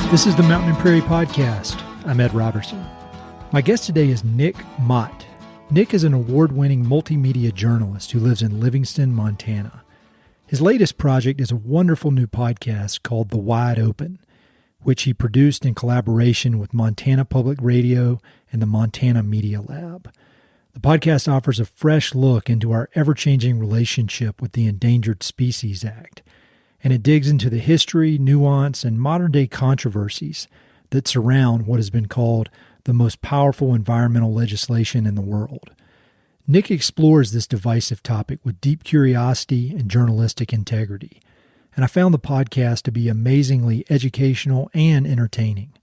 This is the Mountain Prairie podcast. I'm Ed Robertson. My guest today is Nick Mott. Nick is an award-winning multimedia journalist who lives in Livingston, Montana. His latest project is a wonderful new podcast called The Wide Open, which he produced in collaboration with Montana Public Radio and the Montana Media Lab. The podcast offers a fresh look into our ever-changing relationship with the Endangered Species Act, and it digs into the history, nuance, and modern-day controversies that surround what has been called the most powerful environmental legislation in the world. Nick explores this divisive topic with deep curiosity and journalistic integrity, and I found the podcast to be amazingly educational and entertaining,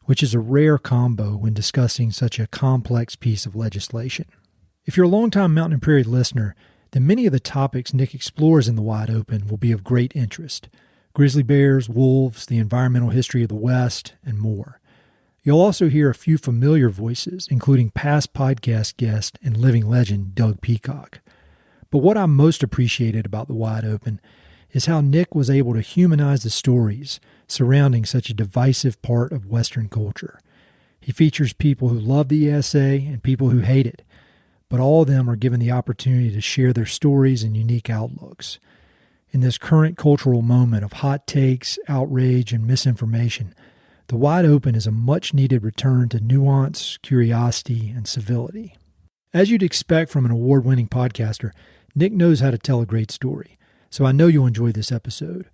which is a rare combo when discussing such a complex piece of legislation. If you're a longtime Mountain Prairie listener, then many of the topics Nick explores in The Wide Open will be of great interest: grizzly bears, wolves, the environmental history of the West, and more. You'll also hear a few familiar voices, including past podcast guest and living legend Doug Peacock. But what I most appreciated about The Wide Open is how Nick was able to humanize the stories surrounding such a divisive part of Western culture. He features people who love the ESA and people who hate it, but all of them are given the opportunity to share their stories and unique outlooks. In this current cultural moment of hot takes, outrage, and misinformation, The Wide Open is a much-needed return to nuance, curiosity, and civility. As you'd expect from an award-winning podcaster, Nick knows how to tell a great story, so I know you'll enjoy this episode.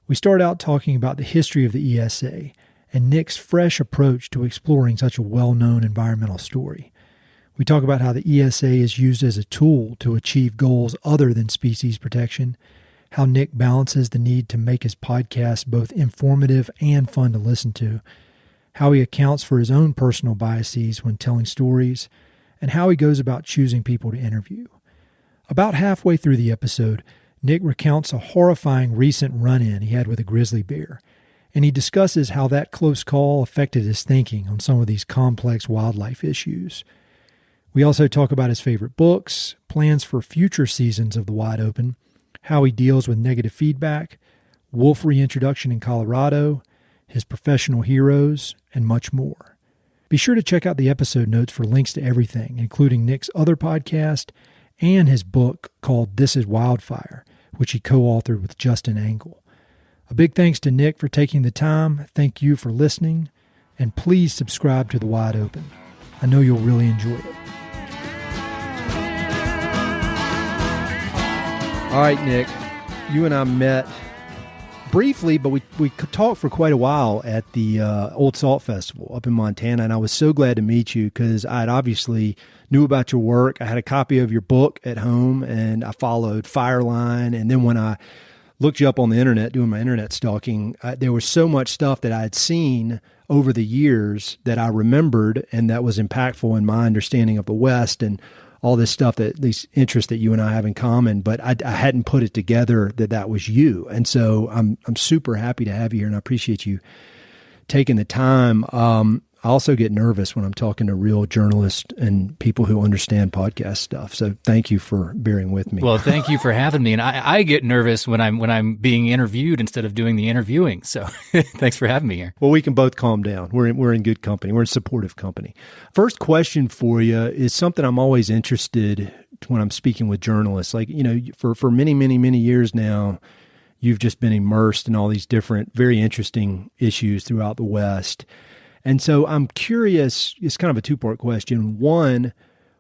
We start out talking about the history of the ESA and Nick's fresh approach to exploring such a well-known environmental story. We talk about how the ESA is used as a tool to achieve goals other than species protection, how Nick balances the need to make his podcast both informative and fun to listen to, how he accounts for his own personal biases when telling stories, and how he goes about choosing people to interview. About halfway through the episode, Nick recounts a horrifying recent run-in he had with a grizzly bear, and he discusses how that close call affected his thinking on some of these complex wildlife issues. We also talk about his favorite books, plans for future seasons of The Wide Open, how he deals with negative feedback, wolf reintroduction in Colorado, his professional heroes, and much more. Be sure to check out the episode notes for links to everything, including Nick's other podcast and his book called This is Wildfire, which he co-authored with Justin Angle. A big thanks to Nick for taking the time. Thank you for listening, and please subscribe to The Wide Open. I know you'll really enjoy it. All right, Nick, you and I met briefly, but we talked for quite a while at the Old Salt Festival up in Montana, and I was so glad to meet you because I had obviously knew about your work. I had a copy of your book at home, and I followed Fireline, and then when I looked you up on the internet, doing my internet stalking, there was so much stuff that I had seen over the years that I remembered and that was impactful in my understanding of the West and all this stuff, that these interests that you and I have in common, but I hadn't put it together that was you. And so I'm super happy to have you here, and I appreciate you taking the time. I also get nervous when I'm talking to real journalists and people who understand podcast stuff. So thank you for bearing with me. Well, thank you for having me. And I get nervous when I'm being interviewed instead of doing the interviewing. So thanks for having me here. Well, we can both calm down. We're in good company. We're in supportive company. First question for you is something I'm always interested when I'm speaking with journalists. Like, you know, for many, many, many years now, you've just been immersed in all these different, very interesting issues throughout the West. And so I'm curious, it's kind of a two-part question. One,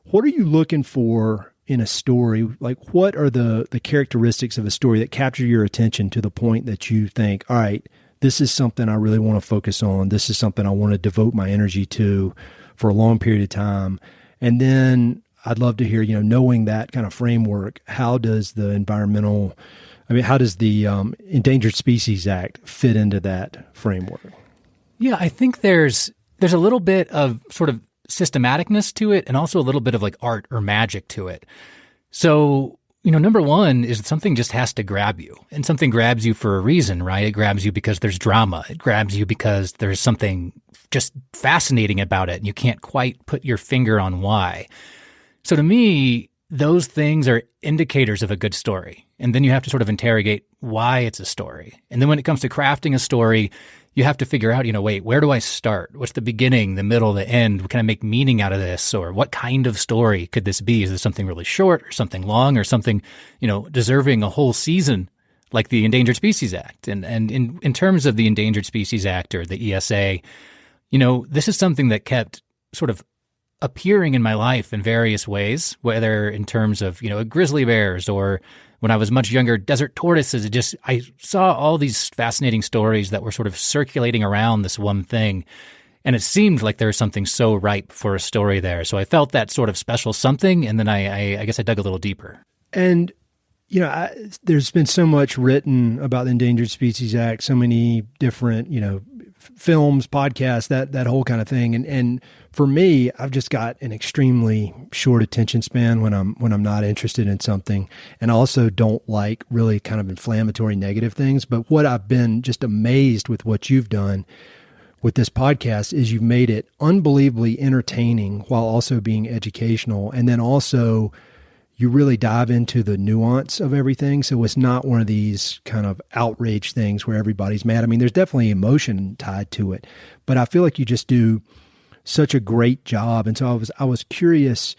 what are you looking for in a story? Like, what are the characteristics of a story that capture your attention to the point that you think, all right, this is something I really want to focus on. This is something I want to devote my energy to for a long period of time. And then I'd love to hear, you know, knowing that kind of framework, how does the Endangered Species Act fit into that framework? Yeah, I think there's a little bit of sort of systematicness to it and also a little bit of like art or magic to it. So, you know, number one is something just has to grab you, and something grabs you for a reason, right? It grabs you because there's drama. It grabs you because there's something just fascinating about it, and you can't quite put your finger on why. So to me, those things are indicators of a good story. And then you have to sort of interrogate why it's a story. And then when it comes to crafting a story, you have to figure out, wait, where do I start? What's the beginning, the middle, the end? Can I make meaning out of this? Or what kind of story could this be? Is this something really short or something long or something, deserving a whole season like the Endangered Species Act? And in terms of the Endangered Species Act or the ESA, this is something that kept sort of appearing in my life in various ways, whether in terms of, grizzly bears or when I was much younger, desert tortoises. I saw all these fascinating stories that were sort of circulating around this one thing. And it seemed like there was something so ripe for a story there. So I felt that sort of special something. And then I guess I dug a little deeper. And, there's been so much written about the Endangered Species Act, so many different, films, podcasts, that whole kind of thing. And for me, I've just got an extremely short attention span when I'm not interested in something. And I also don't like really kind of inflammatory negative things. But what I've been just amazed with what you've done with this podcast is you've made it unbelievably entertaining while also being educational. And then also you really dive into the nuance of everything. So it's not one of these kind of outrage things where everybody's mad. I mean, there's definitely emotion tied to it, but I feel like you just do such a great job. And so I was curious,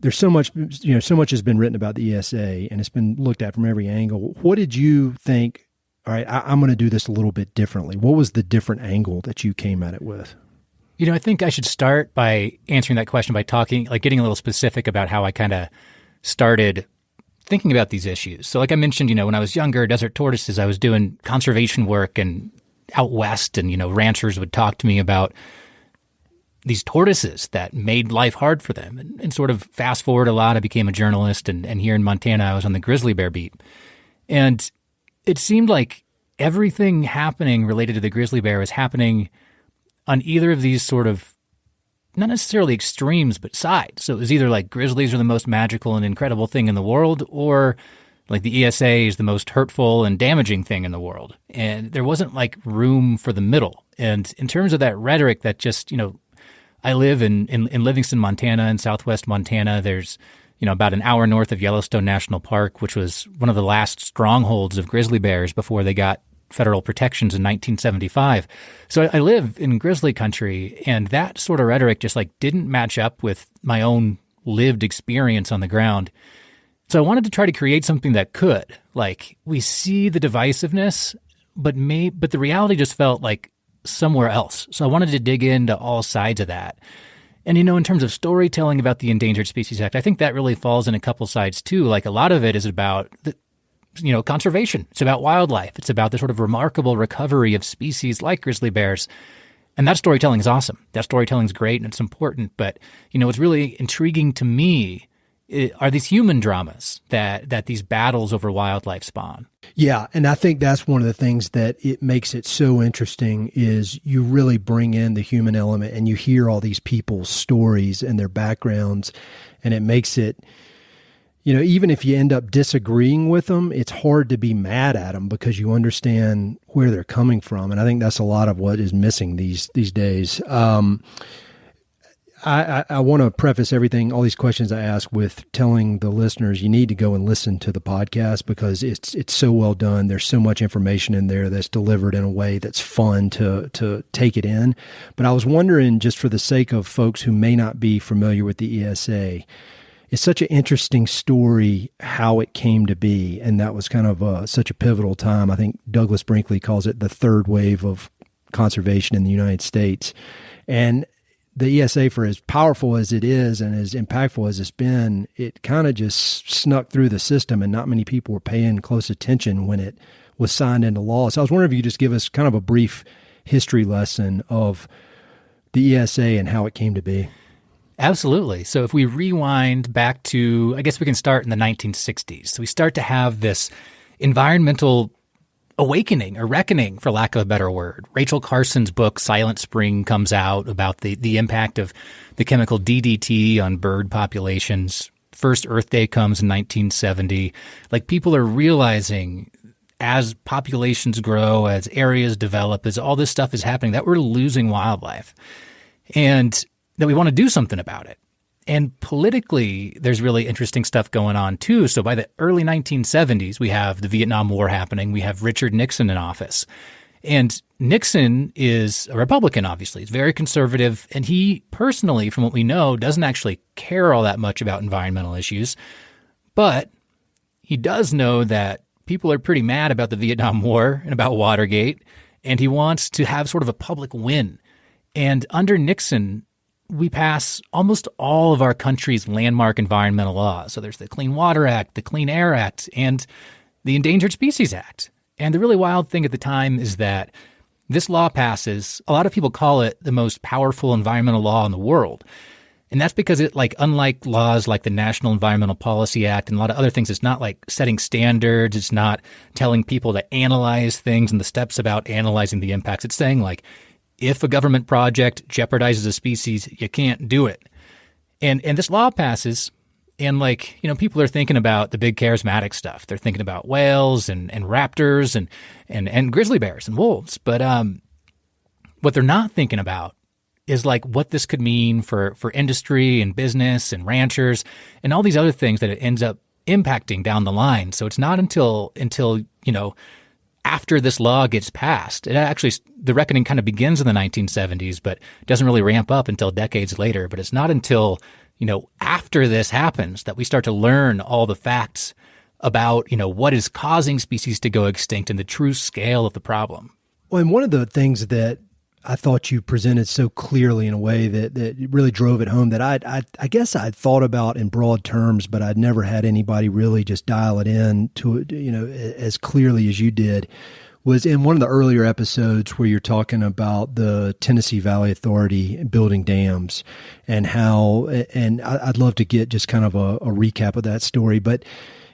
there's so much, so much has been written about the ESA and it's been looked at from every angle. What did you think, all right, I'm going to do this a little bit differently? What was the different angle that you came at it with? I think I should start by answering that question by getting a little specific about how I kind of started thinking about these issues. So like I mentioned, when I was younger, desert tortoises, I was doing conservation work and out west and, ranchers would talk to me about these tortoises that made life hard for them. And sort of fast forward a lot, I became a journalist and here in Montana, I was on the grizzly bear beat. And it seemed like everything happening related to the grizzly bear was happening on either of these sort of, not necessarily extremes, but sides. So it was either like grizzlies are the most magical and incredible thing in the world, or like the ESA is the most hurtful and damaging thing in the world. And there wasn't like room for the middle. And in terms of that rhetoric that just, I live in Livingston, Montana, in southwest Montana. There's, about an hour north of Yellowstone National Park, which was one of the last strongholds of grizzly bears before they got federal protections in 1975. So I live in grizzly country, and that sort of rhetoric just didn't match up with my own lived experience on the ground. So I wanted to try to create something that could. We see the divisiveness, but the reality just felt like somewhere else. So I wanted to dig into all sides of that. And, in terms of storytelling about the Endangered Species Act, I think that really falls in a couple sides too. A lot of it is about conservation. It's about wildlife. It's about the sort of remarkable recovery of species like grizzly bears. And that storytelling is awesome. That storytelling is great and it's important. But, what's really intriguing to me are these human dramas that these battles over wildlife spawn. Yeah. And I think that's one of the things that it makes it so interesting is you really bring in the human element and you hear all these people's stories and their backgrounds, and it makes it, even if you end up disagreeing with them, it's hard to be mad at them because you understand where they're coming from. And I think that's a lot of what is missing these days. I want to preface everything, all these questions I ask, with telling the listeners you need to go and listen to the podcast because it's so well done. There's so much information in there that's delivered in a way that's fun to take it in. But I was wondering, just for the sake of folks who may not be familiar with the ESA, it's such an interesting story how it came to be, and that was kind of such a pivotal time. I think Douglas Brinkley calls it the third wave of conservation in the United States. And the ESA, for as powerful as it is and as impactful as it's been, it kind of just snuck through the system, and not many people were paying close attention when it was signed into law. So I was wondering if you could just give us kind of a brief history lesson of the ESA and how it came to be. Absolutely. So if we rewind back to, I guess we can start in the 1960s. So we start to have this environmental awakening or reckoning, for lack of a better word. Rachel Carson's book, Silent Spring, comes out about the impact of the chemical DDT on bird populations. First Earth Day comes in 1970. People are realizing as populations grow, as areas develop, as all this stuff is happening, that we're losing wildlife. And that we want to do something about it. And politically, there's really interesting stuff going on too. So by the early 1970s, we have the Vietnam War happening. We have Richard Nixon in office. And Nixon is a Republican, obviously. He's very conservative, and he personally, from what we know, doesn't actually care all that much about environmental issues. But he does know that people are pretty mad about the Vietnam War and about Watergate, and he wants to have sort of a public win. And under Nixon, we pass almost all of our country's landmark environmental laws. So there's the Clean Water Act, the Clean Air Act, and the Endangered Species Act. And the really wild thing at the time is that this law passes. A lot of people call it the most powerful environmental law in the world. And that's because it, unlike laws like the National Environmental Policy Act and a lot of other things, it's not setting standards. It's not telling people to analyze things and the steps about analyzing the impacts. It's saying, if a government project jeopardizes a species, you can't do it. And this law passes, and people are thinking about the big charismatic stuff. They're thinking about whales and raptors and grizzly bears and wolves. But what they're not thinking about is what this could mean for industry and business and ranchers and all these other things that it ends up impacting down the line. So it's not until after this law gets passed. It actually, the reckoning kind of begins in the 1970s, but doesn't really ramp up until decades later. But it's not until, after this happens that we start to learn all the facts about, what is causing species to go extinct and the true scale of the problem. Well, and one of the things that I thought you presented so clearly in a way that really drove it home that I guess I'd thought about in broad terms, but I'd never had anybody really just dial it in to, as clearly as you did, was in one of the earlier episodes where you're talking about the Tennessee Valley Authority building dams and how, and I'd love to get just kind of a recap of that story. But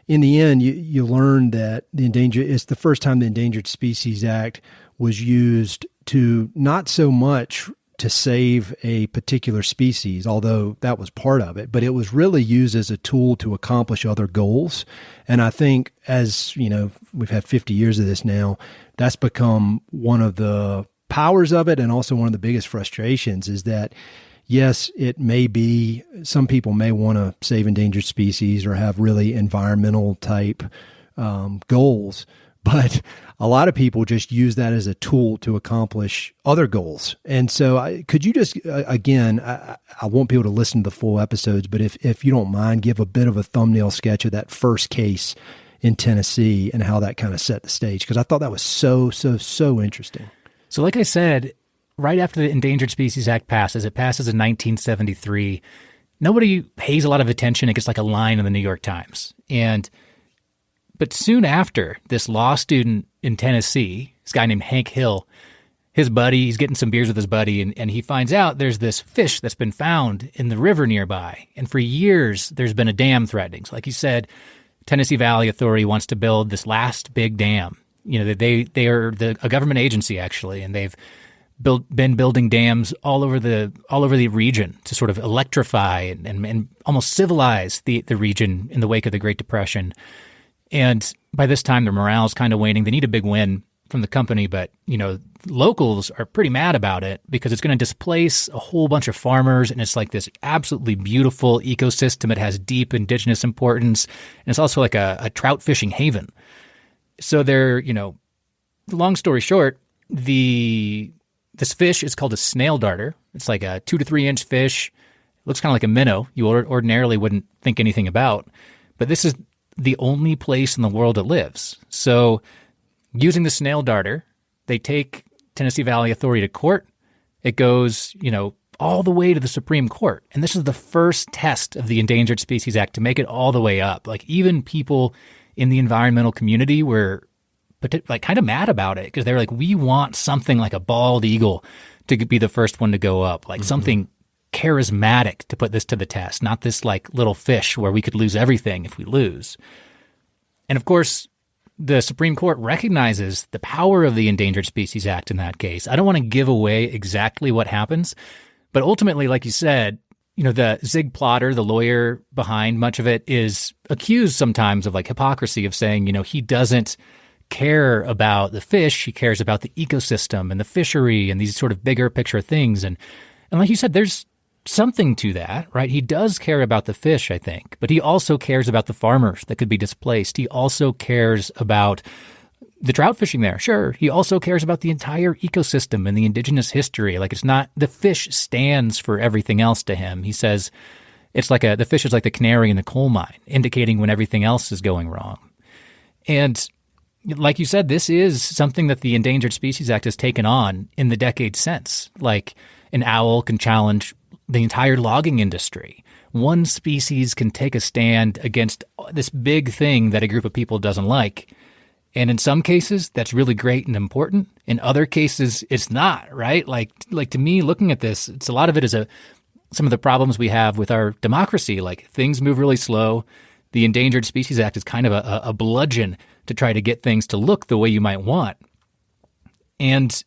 in the end, you learn that it's the first time the Endangered Species Act was used to not so much to save a particular species, although that was part of it, but it was really used as a tool to accomplish other goals. And I think as, we've had 50 years of this now, that's become one of the powers of it. And also one of the biggest frustrations is that, yes, it may be, some people may want to save endangered species or have really environmental type goals, but a lot of people just use that as a tool to accomplish other goals. And so could you just, again, I won't be able to listen to the full episodes, but if you don't mind, give a bit of a thumbnail sketch of that first case in Tennessee and how that kind of set the stage, because I thought that was so interesting. So like I said, right after the Endangered Species Act passes, it passes in 1973, nobody pays a lot of attention. It gets a line in the New York Times. But soon after, this law student in Tennessee, this guy named Hank Hill, his buddy, he's getting some beers with his buddy, and he finds out there's this fish that's been found in the river nearby. And for years, there's been a dam threatening. So like you said, Tennessee Valley Authority wants to build this last big dam. They are a government agency, actually, and they've been building dams all over the region to sort of electrify and almost civilize the region in the wake of the Great Depression. And by this time, their morale is kind of waning. They need a big win from the company, but, locals are pretty mad about it because it's going to displace a whole bunch of farmers, and it's this absolutely beautiful ecosystem. It has deep indigenous importance, and it's also a trout fishing haven. So they're, long story short, this fish is called a snail darter. It's a 2 to 3 inch fish. It looks kind of like a minnow. You ordinarily wouldn't think anything about, but this is the only place in the world it lives. So using the snail darter, they take Tennessee Valley Authority to court. It goes, all the way to the Supreme Court. And this is the first test of the Endangered Species Act to make it all the way up. Even people in the environmental community were kind of mad about it because they're we want something like a bald eagle to be the first one to go up, something charismatic to put this to the test, not this little fish where we could lose everything if we lose. And of course, the Supreme Court recognizes the power of the Endangered Species Act in that case. I don't want to give away exactly what happens, but ultimately, like you said, the Zig Plotter, the lawyer behind much of it, is accused sometimes of hypocrisy, of saying, he doesn't care about the fish, he cares about the ecosystem and the fishery and these sort of bigger picture things. And like you said, there's something to that, right? He does care about the fish, I think, but he also cares about the farmers that could be displaced. He also cares about the trout fishing there. Sure. He also cares about the entire ecosystem and the indigenous history. Like, it's not, the fish stands for everything else to him. He says it's like the fish is like the canary in the coal mine, indicating when everything else is going wrong. And like you said, this is something that the Endangered Species Act has taken on in the decades since. Like, an owl can challenge the entire logging industry. One species can take a stand against this big thing that a group of people doesn't like. And in some cases, that's really great and important. In other cases, it's not, right? Like to me, looking at this, it's a lot of it is some of the problems we have with our democracy. Like, things move really slow. The Endangered Species Act is kind of a bludgeon to try to get things to look the way you might want. And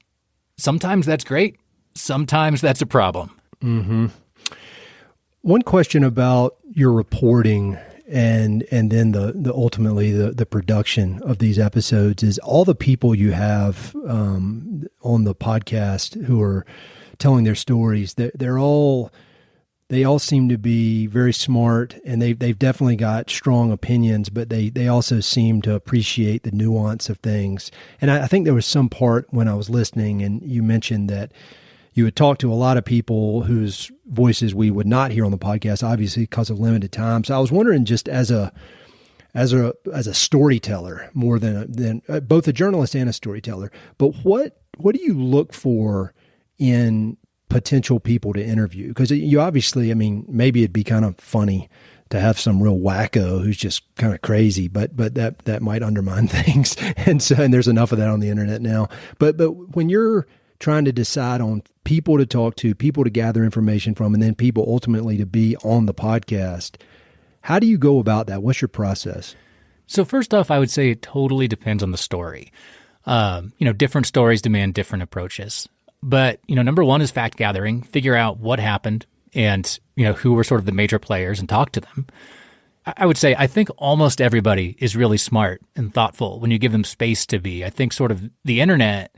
sometimes that's great. Sometimes that's a problem. Mm-hmm. One question about your reporting and then the ultimately the production of these episodes is all the people you have on the podcast who are telling their stories. They all seem to be very smart, and they've definitely got strong opinions, but they also seem to appreciate the nuance of things. And I think there was some part when I was listening, and you mentioned that you would talk to a lot of people whose voices we would not hear on the podcast, obviously because of limited time. So I was wondering, just as a storyteller, more than both a journalist and a storyteller, but what do you look for in potential people to interview? Because you obviously, I mean, maybe it'd be kind of funny to have some real wacko who's just kind of crazy, but that might undermine things. And there's enough of that on the internet now. But when you're trying to decide on people to talk to, people to gather information from, and then people ultimately to be on the podcast, how do you go about that? What's your process? So first off, I would say it totally depends on the story. Different stories demand different approaches. But, number one is fact gathering, figure out what happened and, who were sort of the major players and talk to them. I would say I think almost everybody is really smart and thoughtful when you give them space to be. I think sort of the internet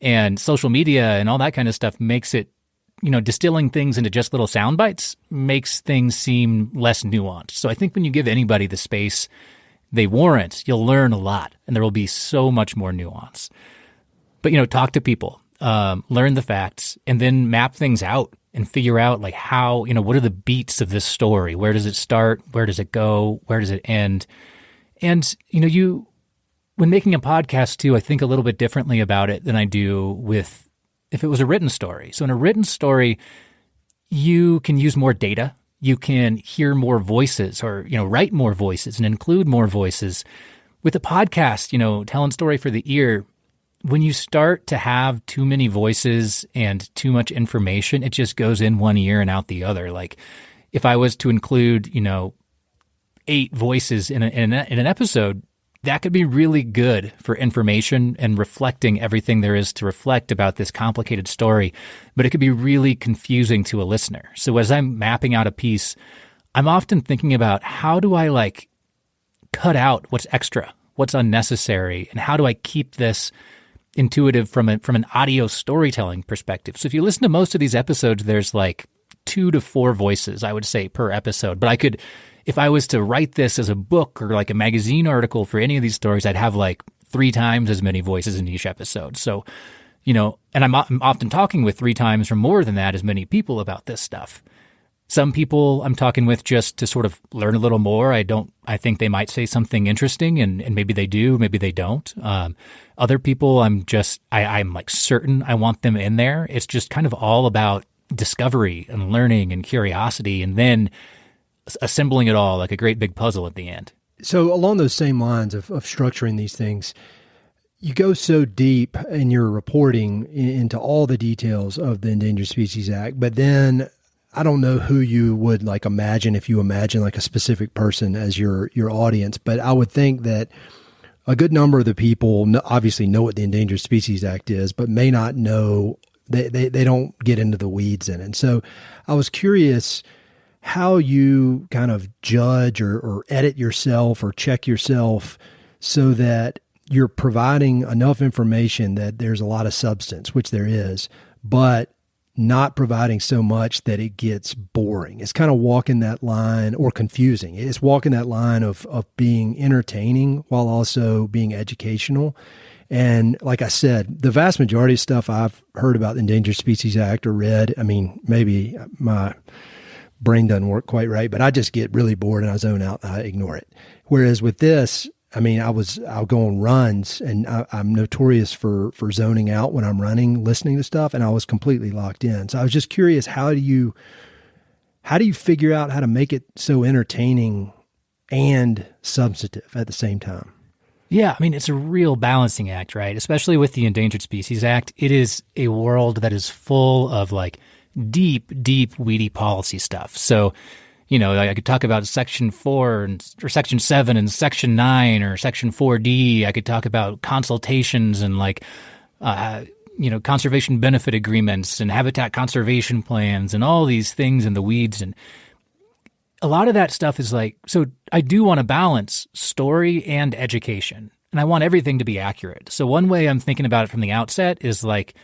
and social media and all that kind of stuff makes it, distilling things into just little sound bites makes things seem less nuanced. So I think when you give anybody the space they warrant, you'll learn a lot and there will be so much more nuance. But, talk to people, learn the facts, and then map things out and figure out like how, what are the beats of this story? Where does it start? Where does it go? Where does it end? And, when making a podcast too, I think a little bit differently about it than I do with if it was a written story. So in a written story, you can use more data. You can hear more voices or, write more voices and include more voices. With a podcast, telling story for the ear, when you start to have too many voices and too much information, it just goes in one ear and out the other. Like if I was to include, 8 voices in an episode, that could be really good for information and reflecting everything there is to reflect about this complicated story, but it could be really confusing to a listener. So as I'm mapping out a piece, I'm often thinking about how do I cut out what's extra, what's unnecessary, and how do I keep this intuitive from an audio storytelling perspective. So if you listen to most of these episodes, there's 2 to 4 voices, I would say, per episode. But I could, if I was to write this as a book or a magazine article for any of these stories, I'd have 3 times as many voices in each episode. So, and I'm often talking with 3 times or more than that as many people about this stuff. Some people I'm talking with just to sort of learn a little more. I think they might say something interesting and maybe they do, maybe they don't. Other people I'm certain I want them in there. It's just kind of all about discovery and learning and curiosity and then assembling it all like a great big puzzle at the end. So along those same lines of structuring these things, you go so deep in your reporting into all the details of the Endangered Species Act, but then I don't know who you would imagine if you imagine a specific person as your audience, but I would think that a good number of the people obviously know what the Endangered Species Act is, but may not know, they don't get into the weeds in it. And so I was curious how you kind of judge or edit yourself or check yourself so that you're providing enough information that there's a lot of substance, which there is, but not providing so much that it gets boring. It's kind of walking that line, or confusing. It's walking that line of being entertaining while also being educational. And like I said, the vast majority of stuff I've heard about the Endangered Species Act or read, I mean, maybe my brain doesn't work quite right, but I just get really bored and I zone out and I ignore it. Whereas with this, I mean, I'll go on runs, and I'm notorious for zoning out when I'm running, listening to stuff, and I was completely locked in. So I was just curious, how do you figure out how to make it so entertaining and substantive at the same time? Yeah, I mean, it's a real balancing act, right? Especially with the Endangered Species Act. It is a world that is full of like deep, weedy policy stuff. So, you know, I could talk about Section 4 or Section 7 and Section 9 or Section 4D. I could talk about consultations and like, conservation benefit agreements and habitat conservation plans and all these things in the weeds. And a lot of that stuff is like, so I do want to balance story and education, and I want everything to be accurate. So one way I'm thinking about it from the outset is like,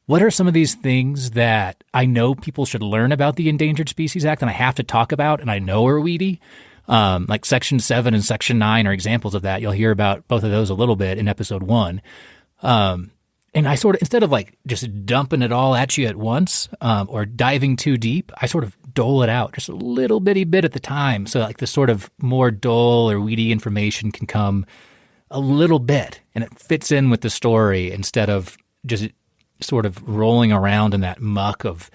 what are some of these things that I know people should learn about the Endangered Species Act and I have to talk about and I know are weedy? Like Section 7 and Section 9 are examples of that. You'll hear about both of those a little bit in episode 1. And I sort of, instead of like just dumping it all at you at once or diving too deep, I sort of dole it out just a little bitty bit at the time. So like the sort of more dull or weedy information can come a little bit and it fits in with the story instead of just sort of rolling around in that muck of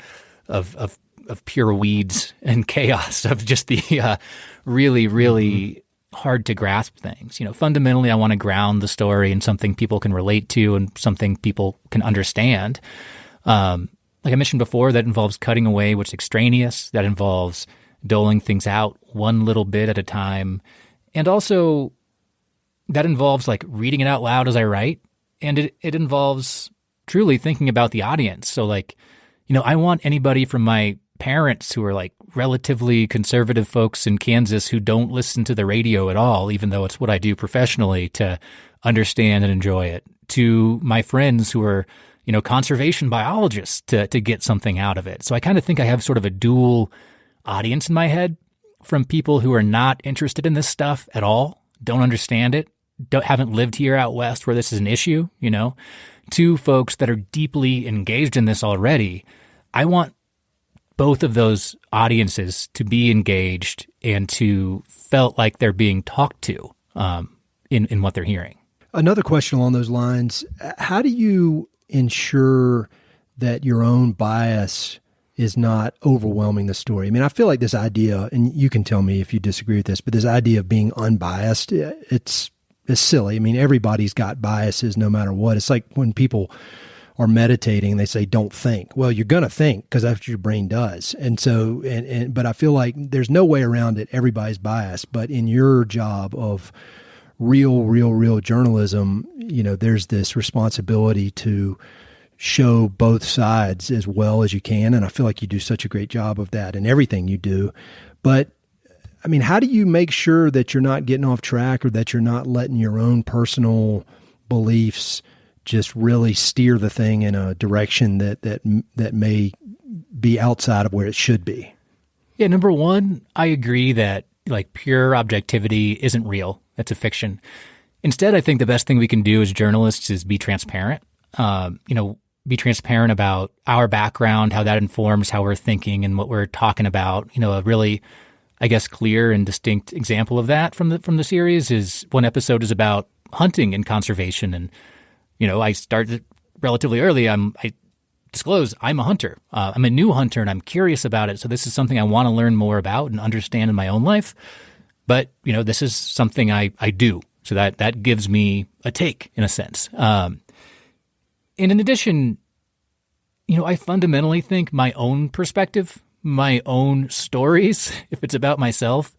pure weeds and chaos of just the really hard to grasp things. You know, fundamentally, I want to ground the story in something people can relate to and something people can understand. Like I mentioned before, that involves cutting away what's extraneous. That involves doling things out one little bit at a time. And also that involves like reading it out loud as I write. And it involves truly thinking about the audience. So like, you know, I want anybody from my parents who are like relatively conservative folks in Kansas who don't listen to the radio at all, even though it's what I do professionally, to understand and enjoy it, to my friends who are, you know, conservation biologists to get something out of it. So I kind of think I have sort of a dual audience in my head, from people who are not interested in this stuff at all, don't understand it, haven't lived here out west where this is an issue, you know, to folks that are deeply engaged in this already. I want both of those audiences to be engaged and to felt like they're being talked to in what they're hearing. Another question along those lines, how do you ensure that your own bias is not overwhelming the story? I mean, I feel like this idea, and you can tell me if you disagree with this, but this idea of being unbiased, it's silly. I mean, everybody's got biases no matter what. It's like when people are meditating, they say, don't think. Well, you're going to think because that's what your brain does. And so, but I feel like there's no way around it. Everybody's biased. But in your job of real journalism, you know, there's this responsibility to show both sides as well as you can. And I feel like you do such a great job of that in everything you do. But I mean, how do you make sure that you're not getting off track or that you're not letting your own personal beliefs just really steer the thing in a direction that may be outside of where it should be? Yeah, number one, I agree that like pure objectivity isn't real. That's a fiction. Instead, I think the best thing we can do as journalists is be transparent. Be transparent about our background, how that informs how we're thinking and what we're talking about. You know, a really, I guess, clear and distinct example of that from the series is one episode is about hunting and conservation. And, you know, I started relatively early. I disclose I'm a hunter. I'm a new hunter and I'm curious about it. So this is something I want to learn more about and understand in my own life. But, you know, this is something I do. So that gives me a take in a sense. And in addition, you know, I fundamentally think my own perspective, my own stories, if it's about myself,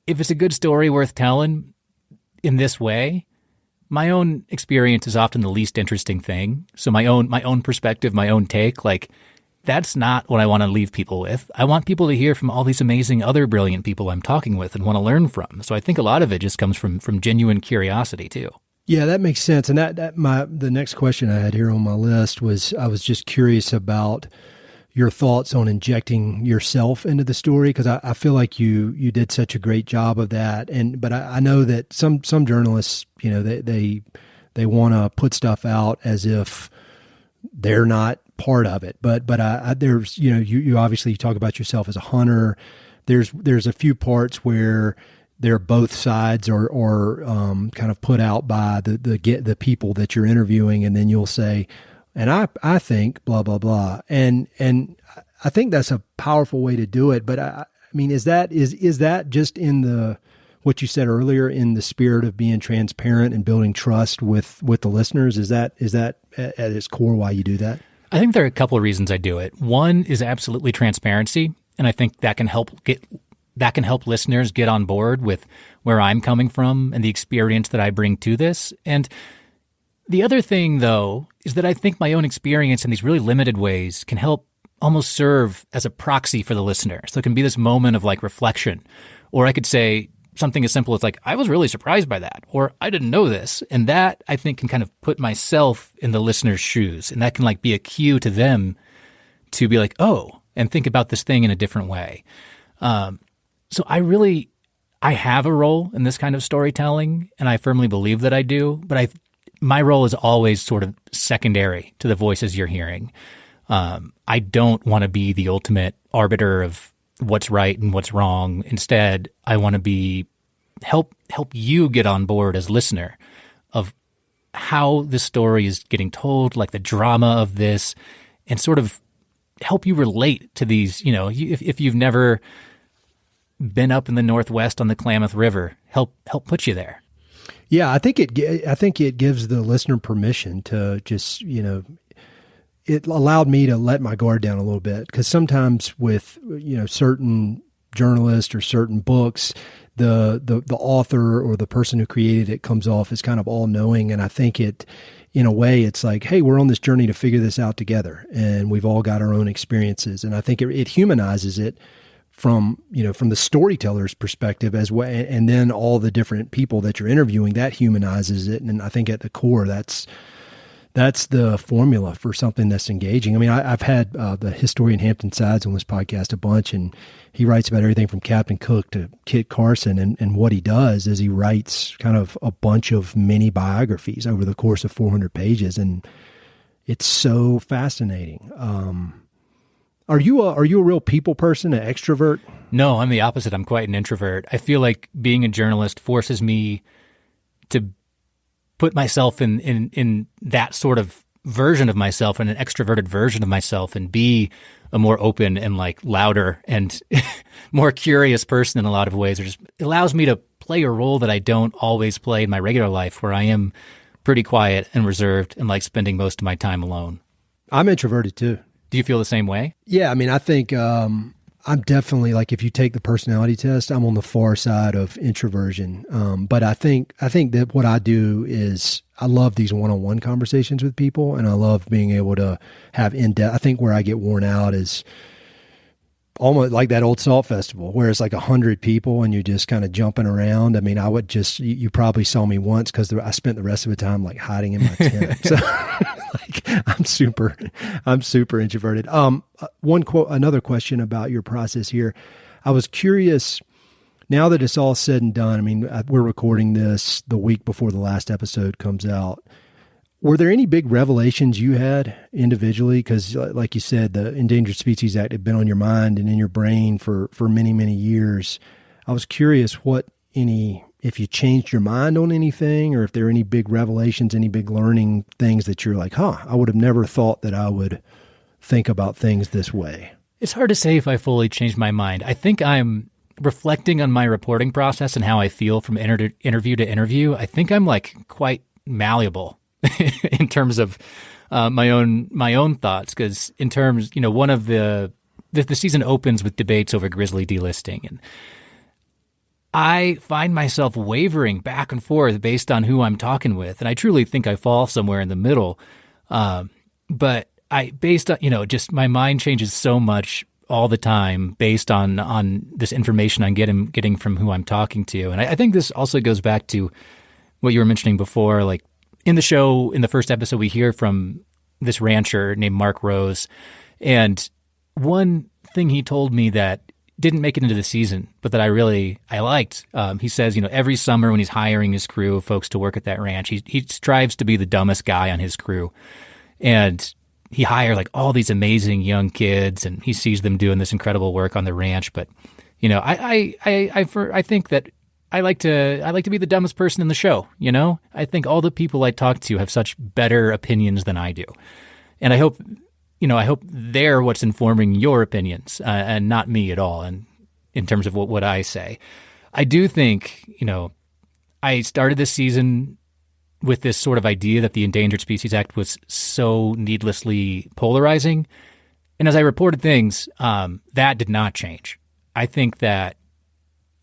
if it's a good story worth telling in this way, my own experience is often the least interesting thing. So my own perspective, my own take, like that's not what I want to leave people with. I want people to hear from all these amazing other brilliant people I'm talking with and want to learn from. So I think a lot of it just comes from genuine curiosity too. Yeah, that makes sense. And the next question I had here on my list was, I was just curious about your thoughts on injecting yourself into the story, because I feel like you did such a great job of that. But I know that some journalists, you know, they they want to put stuff out as if they're not part of it. But there's, you obviously talk about yourself as a hunter. There's a few parts where they're both sides or kind of put out by the people that you're interviewing, and then you'll say, and I think blah blah blah, and I think that's a powerful way to do it. But I mean, is that just in what you said earlier, in the spirit of being transparent and building trust with the listeners? Is that at its core why you do that? I think there are a couple of reasons I do it. One is absolutely transparency, and I think that can help listeners get on board with where I'm coming from and the experience that I bring to this. And the other thing, though, is that I think my own experience in these really limited ways can help almost serve as a proxy for the listener. So it can be this moment of like reflection, or I could say something as simple as like, I was really surprised by that, or I didn't know this. And that, I think, can kind of put myself in the listener's shoes. And that can like be a cue to them to be like, oh, and think about this thing in a different way. So I have a role in this kind of storytelling, and I firmly believe that I do, but my role is always sort of secondary to the voices you're hearing. I don't want to be the ultimate arbiter of what's right and what's wrong. Instead, I want to help you get on board as listener of how the story is getting told, like the drama of this, and sort of help you relate to these, if you've never been up in the Northwest on the Klamath River, help put you there. Yeah, I think it gives the listener permission to just, it allowed me to let my guard down a little bit, because sometimes with, certain journalists or certain books, the author or the person who created it comes off as kind of all knowing. And I think in a way, it's like, hey, we're on this journey to figure this out together, and we've all got our own experiences. And I think it humanizes it from the storyteller's perspective as well. And then all the different people that you're interviewing, that humanizes it. And I think at the core, that's the formula for something that's engaging. I mean, I've had the historian Hampton Sides on this podcast a bunch, and he writes about everything from Captain Cook to Kit Carson. And what he does is he writes kind of a bunch of mini biographies over the course of 400 pages. And it's so fascinating. Are you a real people person, an extrovert? No, I'm the opposite. I'm quite an introvert. I feel like being a journalist forces me to put myself in that sort of version of myself, and an extroverted version of myself, and be a more open and like louder and more curious person in a lot of ways. It just allows me to play a role that I don't always play in my regular life, where I am pretty quiet and reserved and like spending most of my time alone. I'm introverted too. Do you feel the same way? Yeah, I mean, I think I'm definitely, like, if you take the personality test, I'm on the far side of introversion. But I think that what I do is I love these one-on-one conversations with people, and I love being able to have in-depth. I think where I get worn out is almost like that old Salt Festival, where it's like 100 people and you're just kind of jumping around. I mean, I would just, you probably saw me once because I spent the rest of the time like hiding in my tent. So like I'm super introverted. Another question about your process here. I was curious, now that it's all said and done, I mean, we're recording this the week before the last episode comes out. Were there any big revelations you had individually? Because like you said, the Endangered Species Act had been on your mind and in your brain for many, many years. I was curious if you changed your mind on anything, or if there are any big revelations, any big learning things that you're like, I would have never thought that I would think about things this way. It's hard to say if I fully changed my mind. I think I'm reflecting on my reporting process and how I feel from interview to interview. I think I'm like quite malleable in terms of my own thoughts, because in terms, one of the season opens with debates over grizzly delisting, and I find myself wavering back and forth based on who I'm talking with, and I truly think I fall somewhere in the middle. But based on just my mind changes so much all the time based on this information I'm getting from who I'm talking to, and I think this also goes back to what you were mentioning before, like. In the show, in the first episode, we hear from this rancher named Mark Rose. And one thing he told me that didn't make it into the season, but that I liked. He says, every summer when he's hiring his crew of folks to work at that ranch, he strives to be the dumbest guy on his crew. And he hired like all these amazing young kids, and he sees them doing this incredible work on the ranch. But, I think that I like to be the dumbest person in the show. I think all the people I talk to have such better opinions than I do. And I hope they're what's informing your opinions and not me at all. And in terms of what I say, I do think, I started this season with this sort of idea that the Endangered Species Act was so needlessly polarizing. And as I reported things, that did not change. I think that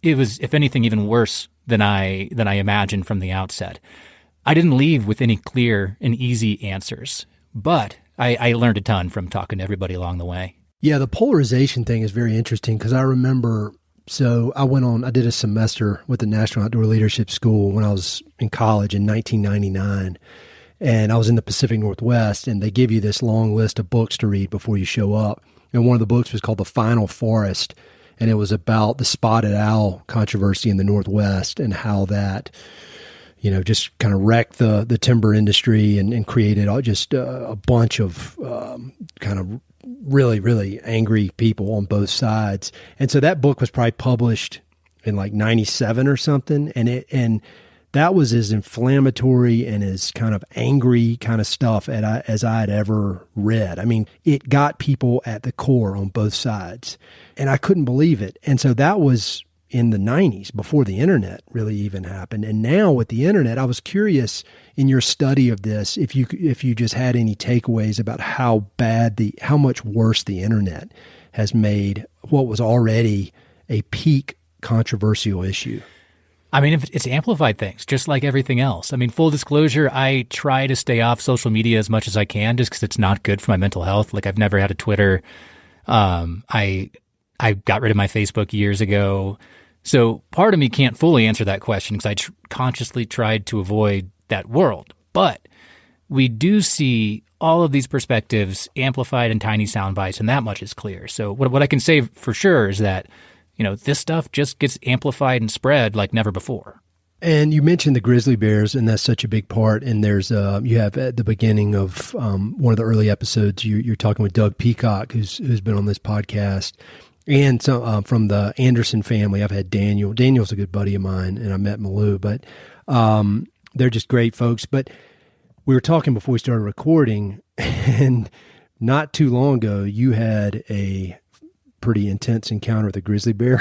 it was, if anything, even worse than I imagined from the outset. I didn't leave with any clear and easy answers, but I learned a ton from talking to everybody along the way. Yeah, the polarization thing is very interesting because I remember, I did a semester with the National Outdoor Leadership School when I was in college in 1999, and I was in the Pacific Northwest, and they give you this long list of books to read before you show up. And one of the books was called The Final Forest, and it was about the spotted owl controversy in the Northwest and how that, just kind of wrecked the timber industry and created just a bunch of kind of really, really angry people on both sides. And so that book was probably published in like 97 or something. And that was as inflammatory and as kind of angry kind of stuff as I had ever read. I mean, it got people at the core on both sides, and I couldn't believe it. And so that was in the 90s, before the internet really even happened. And now with the internet, I was curious in your study of this, if you just had any takeaways about how much worse the internet has made what was already a peak controversial issue. I mean, it's amplified things, just like everything else. I mean, full disclosure, I try to stay off social media as much as I can just because it's not good for my mental health. Like, I've never had a Twitter. I got rid of my Facebook years ago. So part of me can't fully answer that question because I consciously tried to avoid that world. But we do see all of these perspectives amplified in tiny sound bites, and that much is clear. So what I can say for sure is that, this stuff just gets amplified and spread like never before. And you mentioned the grizzly bears, and that's such a big part. And there's you have at the beginning of one of the early episodes, you're talking with Doug Peacock, who's been on this podcast, and so, from the Anderson family. I've had Daniel. Daniel's a good buddy of mine, and I met Malou. But they're just great folks. But we were talking before we started recording, and not too long ago, you had a pretty intense encounter with a grizzly bear.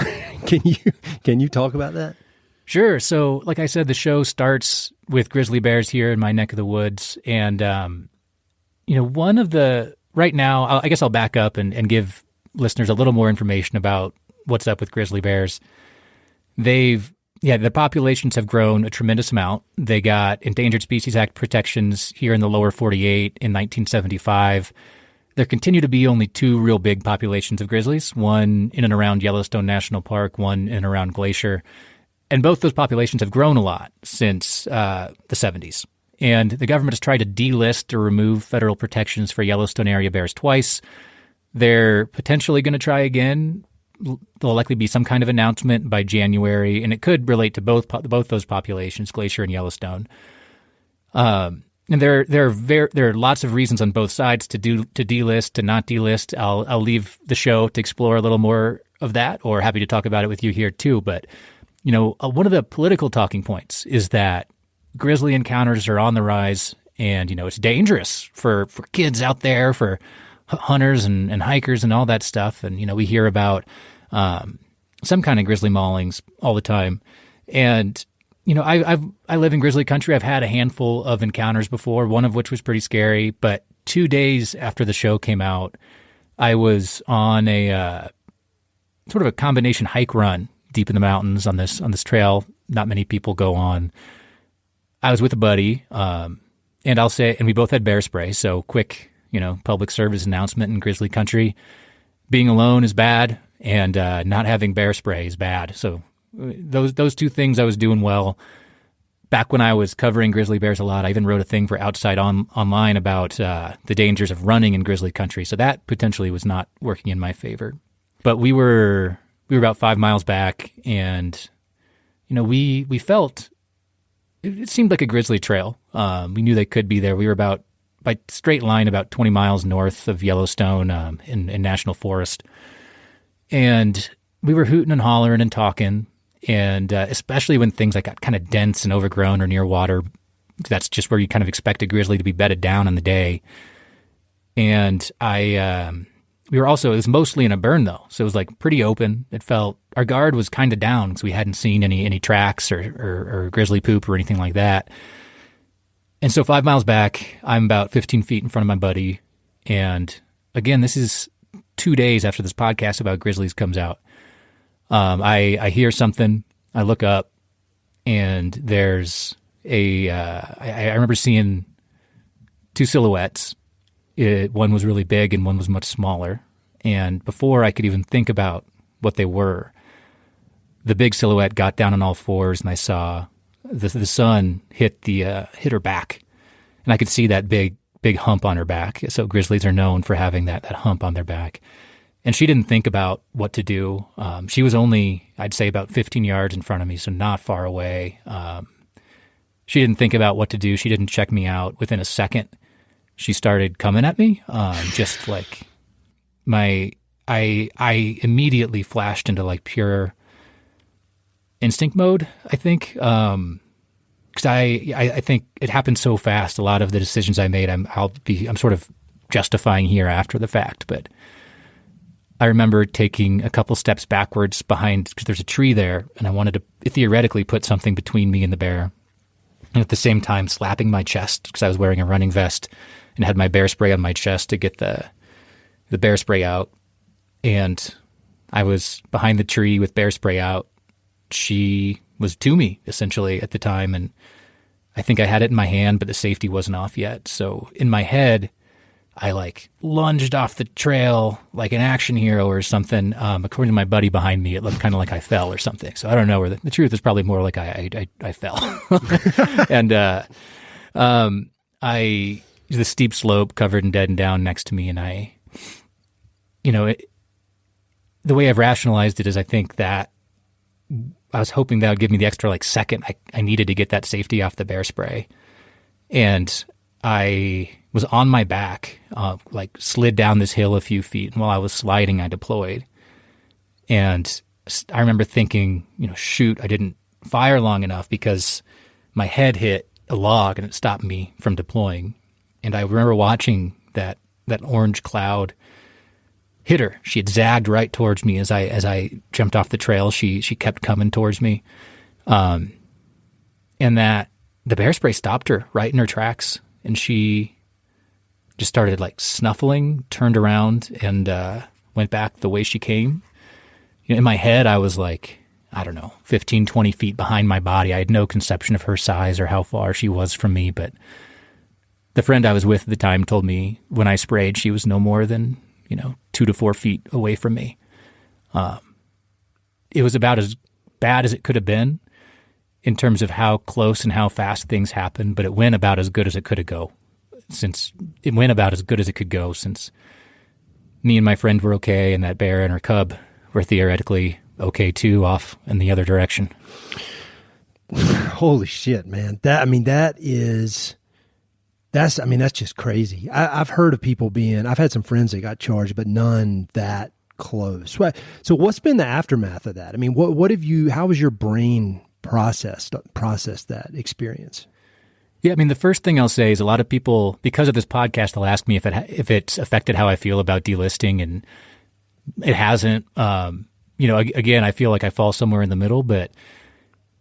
Can you talk about that? Sure. So, like I said, the show starts with grizzly bears here in my neck of the woods. And, right now, I guess I'll back up and give listeners a little more information about what's up with grizzly bears. The populations have grown a tremendous amount. They got Endangered Species Act protections here in the lower 48 in 1975. There continue to be only two real big populations of grizzlies, one in and around Yellowstone National Park, one in and around Glacier. And both those populations have grown a lot since the 70s. And the government has tried to delist or remove federal protections for Yellowstone area bears twice. They're potentially going to try again. There'll likely be some kind of announcement by January, and it could relate to both those populations, Glacier and Yellowstone. And there are lots of reasons on both sides to delist, to not delist. I'll leave the show to explore a little more of that, or happy to talk about it with you here too. But one of the political talking points is that grizzly encounters are on the rise, and it's dangerous for kids out there, for hunters and hikers and all that stuff. And we hear about some kind of grizzly maulings all the time. And I live in grizzly country. I've had a handful of encounters before, one of which was pretty scary. But 2 days after the show came out, I was on a sort of a combination hike run deep in the mountains on this trail. Not many people go on. I was with a buddy, and we both had bear spray. So quick, public service announcement in grizzly country: being alone is bad, and not having bear spray is bad. So those two things I was doing well. Back when I was covering grizzly bears a lot, I even wrote a thing for Outside Online about the dangers of running in grizzly country. So that potentially was not working in my favor. But we were we were about 5 miles back, and we felt it seemed like a grizzly trail. We knew they could be there. We were about by straight line about 20 miles north of Yellowstone in National Forest, and we were hooting and hollering and talking, and especially when things like got kind of dense and overgrown or near water. That's just where you kind of expect a grizzly to be bedded down in the day. And we were also, it was mostly in a burn though. So it was like pretty open. It felt, our guard was kind of down because we hadn't seen any tracks or grizzly poop or anything like that. And so 5 miles back, I'm about 15 feet in front of my buddy. And again, this is 2 days after this podcast about grizzlies comes out. I hear something, I look up, and there's I remember seeing two silhouettes. One was really big and one was much smaller. And before I could even think about what they were, the big silhouette got down on all fours, and I saw the sun hit her back, and I could see that big hump on her back. So grizzlies are known for having that hump on their back. And she didn't think about what to do. She was only, I'd say, about 15 yards in front of me, so not far away. She didn't think about what to do. She didn't check me out. Within a second, she started coming at me. Just like I immediately flashed into like pure instinct mode, I think. Because I think it happened so fast. A lot of the decisions I made, I'm sort of justifying here after the fact. But I remember taking a couple steps backwards behind, because there's a tree there, and I wanted to theoretically put something between me and the bear. And at the same time, slapping my chest because I was wearing a running vest and had my bear spray on my chest to get the bear spray out. And I was behind the tree with bear spray out. She was to me, essentially, at the time. And I think I had it in my hand, but the safety wasn't off yet. So in my head, I like lunged off the trail like an action hero or something. According to my buddy behind me, it looked kind of like I fell or something. So I don't know where the truth is probably more like I fell. And the steep slope covered in dead and down next to me. And the way I've rationalized it is I think that I was hoping that would give me the extra like second I needed to get that safety off the bear spray. And I was on my back, like slid down this hill a few feet. And while I was sliding, I deployed. And I remember thinking, shoot, I didn't fire long enough because my head hit a log and it stopped me from deploying. And I remember watching that orange cloud hit her. She had zagged right towards me as I jumped off the trail. She kept coming towards me. And that the bear spray stopped her right in her tracks. And she just started like snuffling, turned around, and went back the way she came. In my head, I was like, I don't know, 15, 20 feet behind my body. I had no conception of her size or how far she was from me. But the friend I was with at the time told me when I sprayed, she was no more than, 2 to 4 feet away from me. It was about as bad as it could have been in terms of how close and how fast things happened, but it went about as good as it could go. Since me and my friend were okay, and that bear and her cub were theoretically okay too, off in the other direction. Holy shit, man! That's just crazy. I've heard of people I've had some friends that got charged, but none that close. So what's been the aftermath of that? I mean, how was your brain processed that experience? Yeah, the first thing I'll say is a lot of people, because of this podcast, they'll ask me if it's affected how I feel about delisting, and it hasn't. Again, I feel like I fall somewhere in the middle, but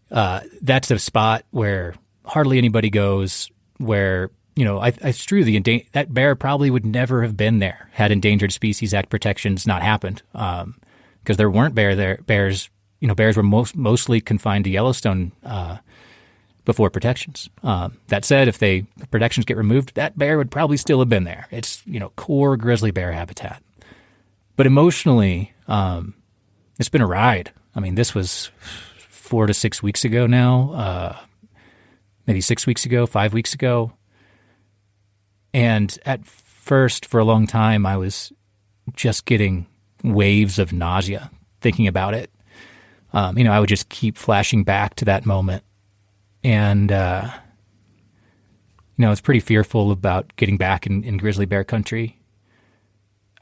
that's a spot where hardly anybody goes. Where it's true, that bear probably would never have been there had Endangered Species Act protections not happened, because there weren't bears. Bears were mostly confined to Yellowstone before protections. That said, if the protections get removed, that bear would probably still have been there. It's, core grizzly bear habitat. But emotionally, it's been a ride. This was 4 to 6 weeks ago now, maybe 6 weeks ago, 5 weeks ago. And at first, for a long time, I was just getting waves of nausea. thinking about it, I would just keep flashing back to that moment. And, I was pretty fearful about getting back in grizzly bear country.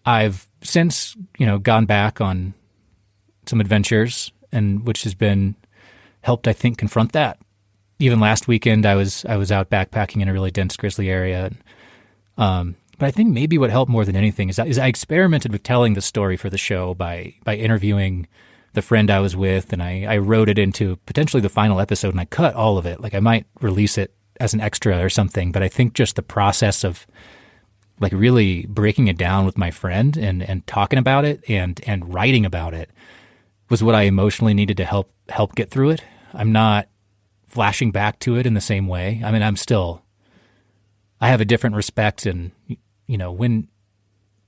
I've since, gone back on some adventures, and which has been helped, I think, confront that. Even last weekend, I was out backpacking in a really dense grizzly area. But I think maybe what helped more than anything is I experimented with telling the story for the show by interviewing the friend I was with, and I wrote it into potentially the final episode, and I cut all of it. Like, I might release it as an extra or something, but I think just the process of like really breaking it down with my friend and talking about it and writing about it was what I emotionally needed to help get through it. I'm not flashing back to it in the same way. I mean, I have a different respect, and when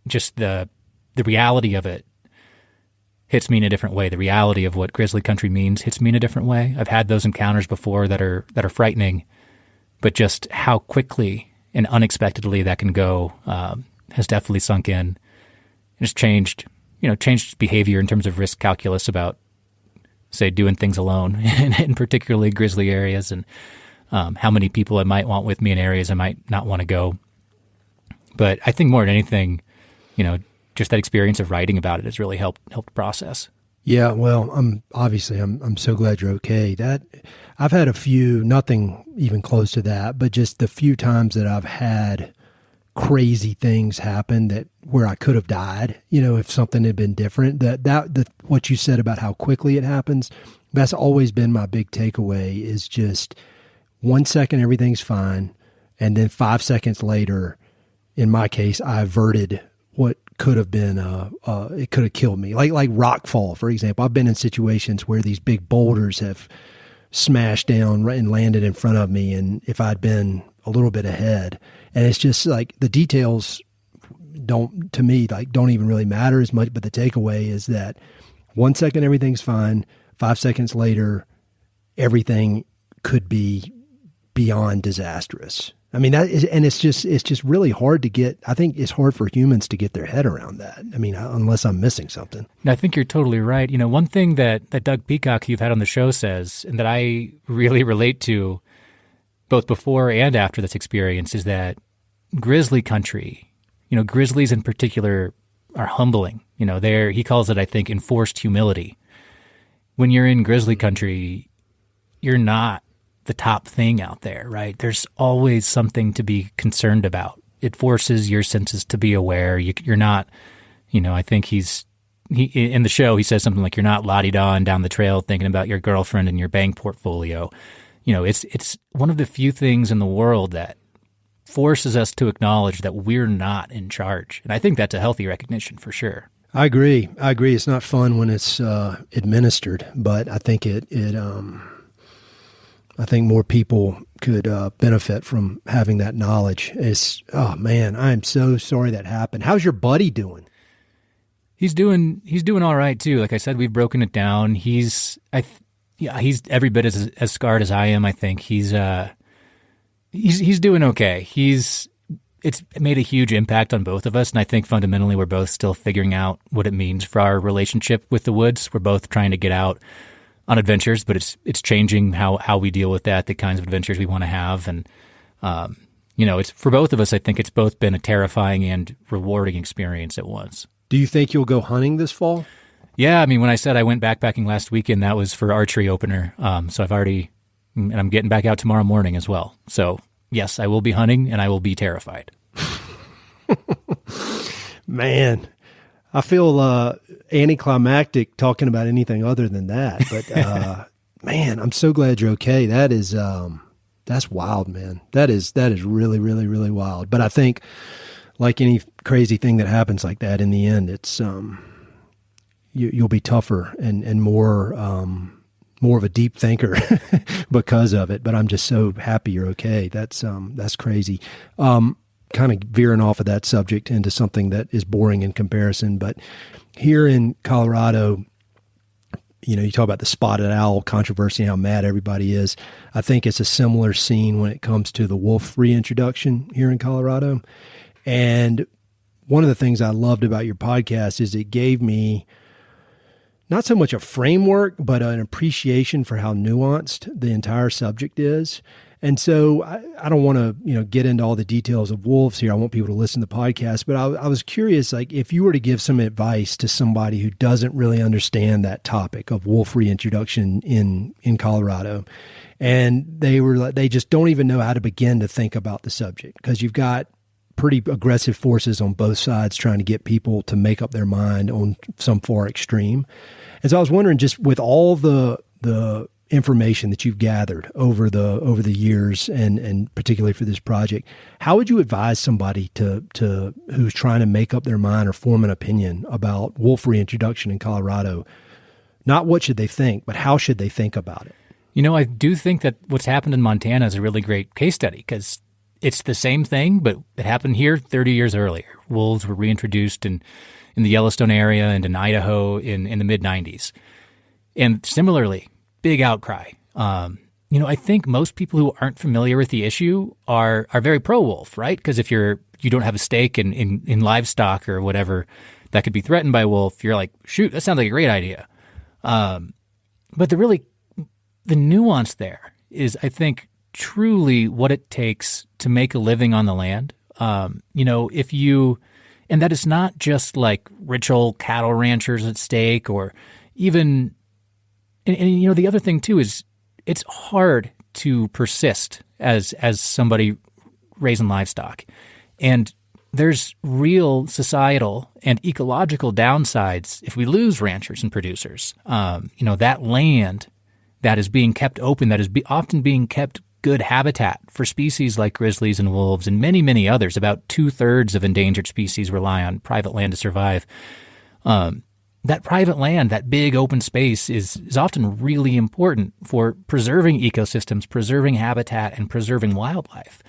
just the reality of it hits me in a different way. The reality of what grizzly country means hits me in a different way. I've had those encounters before that are frightening, but just how quickly and unexpectedly that can go has definitely sunk in. It's changed behavior in terms of risk calculus about, say, doing things alone in particularly grizzly areas, and how many people I might want with me in areas I might not want to go. But I think more than anything, just that experience of writing about it has really helped process. Yeah, well, I'm so glad you're okay. That I've had a few, nothing even close to that, but just the few times that I've had crazy things happen that where I could have died, if something had been different. That what you said about how quickly it happens, that's always been my big takeaway. Is just 1 second everything's fine, and then 5 seconds later, in my case, I averted what could have been it could have killed me. Like rockfall, for example. I've been in situations where these big boulders have smashed down and landed in front of me, and if I'd been a little bit ahead, and it's just like the details don't even really matter as much, but the takeaway is that 1 second everything's fine, 5 seconds later everything could be beyond disastrous. I mean, it's just really hard to get. I think it's hard for humans to get their head around that. I mean, unless I'm missing something. I think you're totally right. One thing that Doug Peacock, who you've had on the show, says, and that I really relate to both before and after this experience, is that grizzly country, grizzlies in particular, are humbling. He calls it, I think, enforced humility. When you're in grizzly country, you're not the top thing out there, right? There's always something to be concerned about. It forces your senses to be aware. You're not, I think he in the show, he says something like, you're not la-di-da down the trail thinking about your girlfriend and your bank portfolio. It's one of the few things in the world that forces us to acknowledge that we're not in charge. And I think that's a healthy recognition for sure. I agree. It's not fun when it's administered, but I think I think more people could benefit from having that knowledge. Oh man, I'm so sorry that happened. How's your buddy doing? He's doing all right too. Like I said, we've broken it down. He's every bit as scarred as I am. I think he's doing okay. It's made a huge impact on both of us, and I think fundamentally we're both still figuring out what it means for our relationship with the woods. We're both trying to get out on adventures, but it's changing how we deal with that, the kinds of adventures we want to have. And, it's for both of us, I think it's both been a terrifying and rewarding experience at once. Do you think you'll go hunting this fall? Yeah. I mean, when I said I went backpacking last weekend, that was for archery opener. So I'm getting back out tomorrow morning as well. So yes, I will be hunting and I will be terrified. Man, I feel anticlimactic talking about anything other than that. But man, I'm so glad you're okay. That's wild, man. That is really, really, really wild. But I think, like any crazy thing that happens like that, in the end, it's you'll be tougher and more of a deep thinker because of it. But I'm just so happy you're okay. That's crazy. Kind of veering off of that subject into something that is boring in comparison, but here in Colorado, you talk about the spotted owl controversy and how mad everybody is. I think it's a similar scene when it comes to the wolf reintroduction here in Colorado. And one of the things I loved about your podcast is it gave me not so much a framework, but an appreciation for how nuanced the entire subject is. And so I don't want to, get into all the details of wolves here. I want people to listen to the podcast, but I was curious, like, if you were to give some advice to somebody who doesn't really understand that topic of wolf reintroduction in Colorado, and they just don't even know how to begin to think about the subject, because you've got pretty aggressive forces on both sides trying to get people to make up their mind on some far extreme. And so I was wondering, just with all the information that you've gathered over the years, and particularly for this project, how would you advise somebody to who's trying to make up their mind or form an opinion about wolf reintroduction in Colorado? Not what should they think, but how should they think about it? I do think that what's happened in Montana is a really great case study, because it's the same thing, but it happened here 30 years earlier. Wolves were reintroduced in the Yellowstone area and in Idaho in the mid-'90s. And similarly, big outcry. I think most people who aren't familiar with the issue are very pro-wolf, right? Because if you don't have a stake in livestock or whatever that could be threatened by wolf, you're like, shoot, that sounds like a great idea. But the nuance there is, I think, truly what it takes to make a living on the land. And that is not just like rich old cattle ranchers at stake, or even, and the other thing too is it's hard to persist as somebody raising livestock. And there's real societal and ecological downsides if we lose ranchers and producers. That land that is being kept open, that is often being kept good habitat for species like grizzlies and wolves and many, many others. About 2/3 of endangered species rely on private land to survive. That private land, that big open space, is often really important for preserving ecosystems, preserving habitat, and preserving wildlife.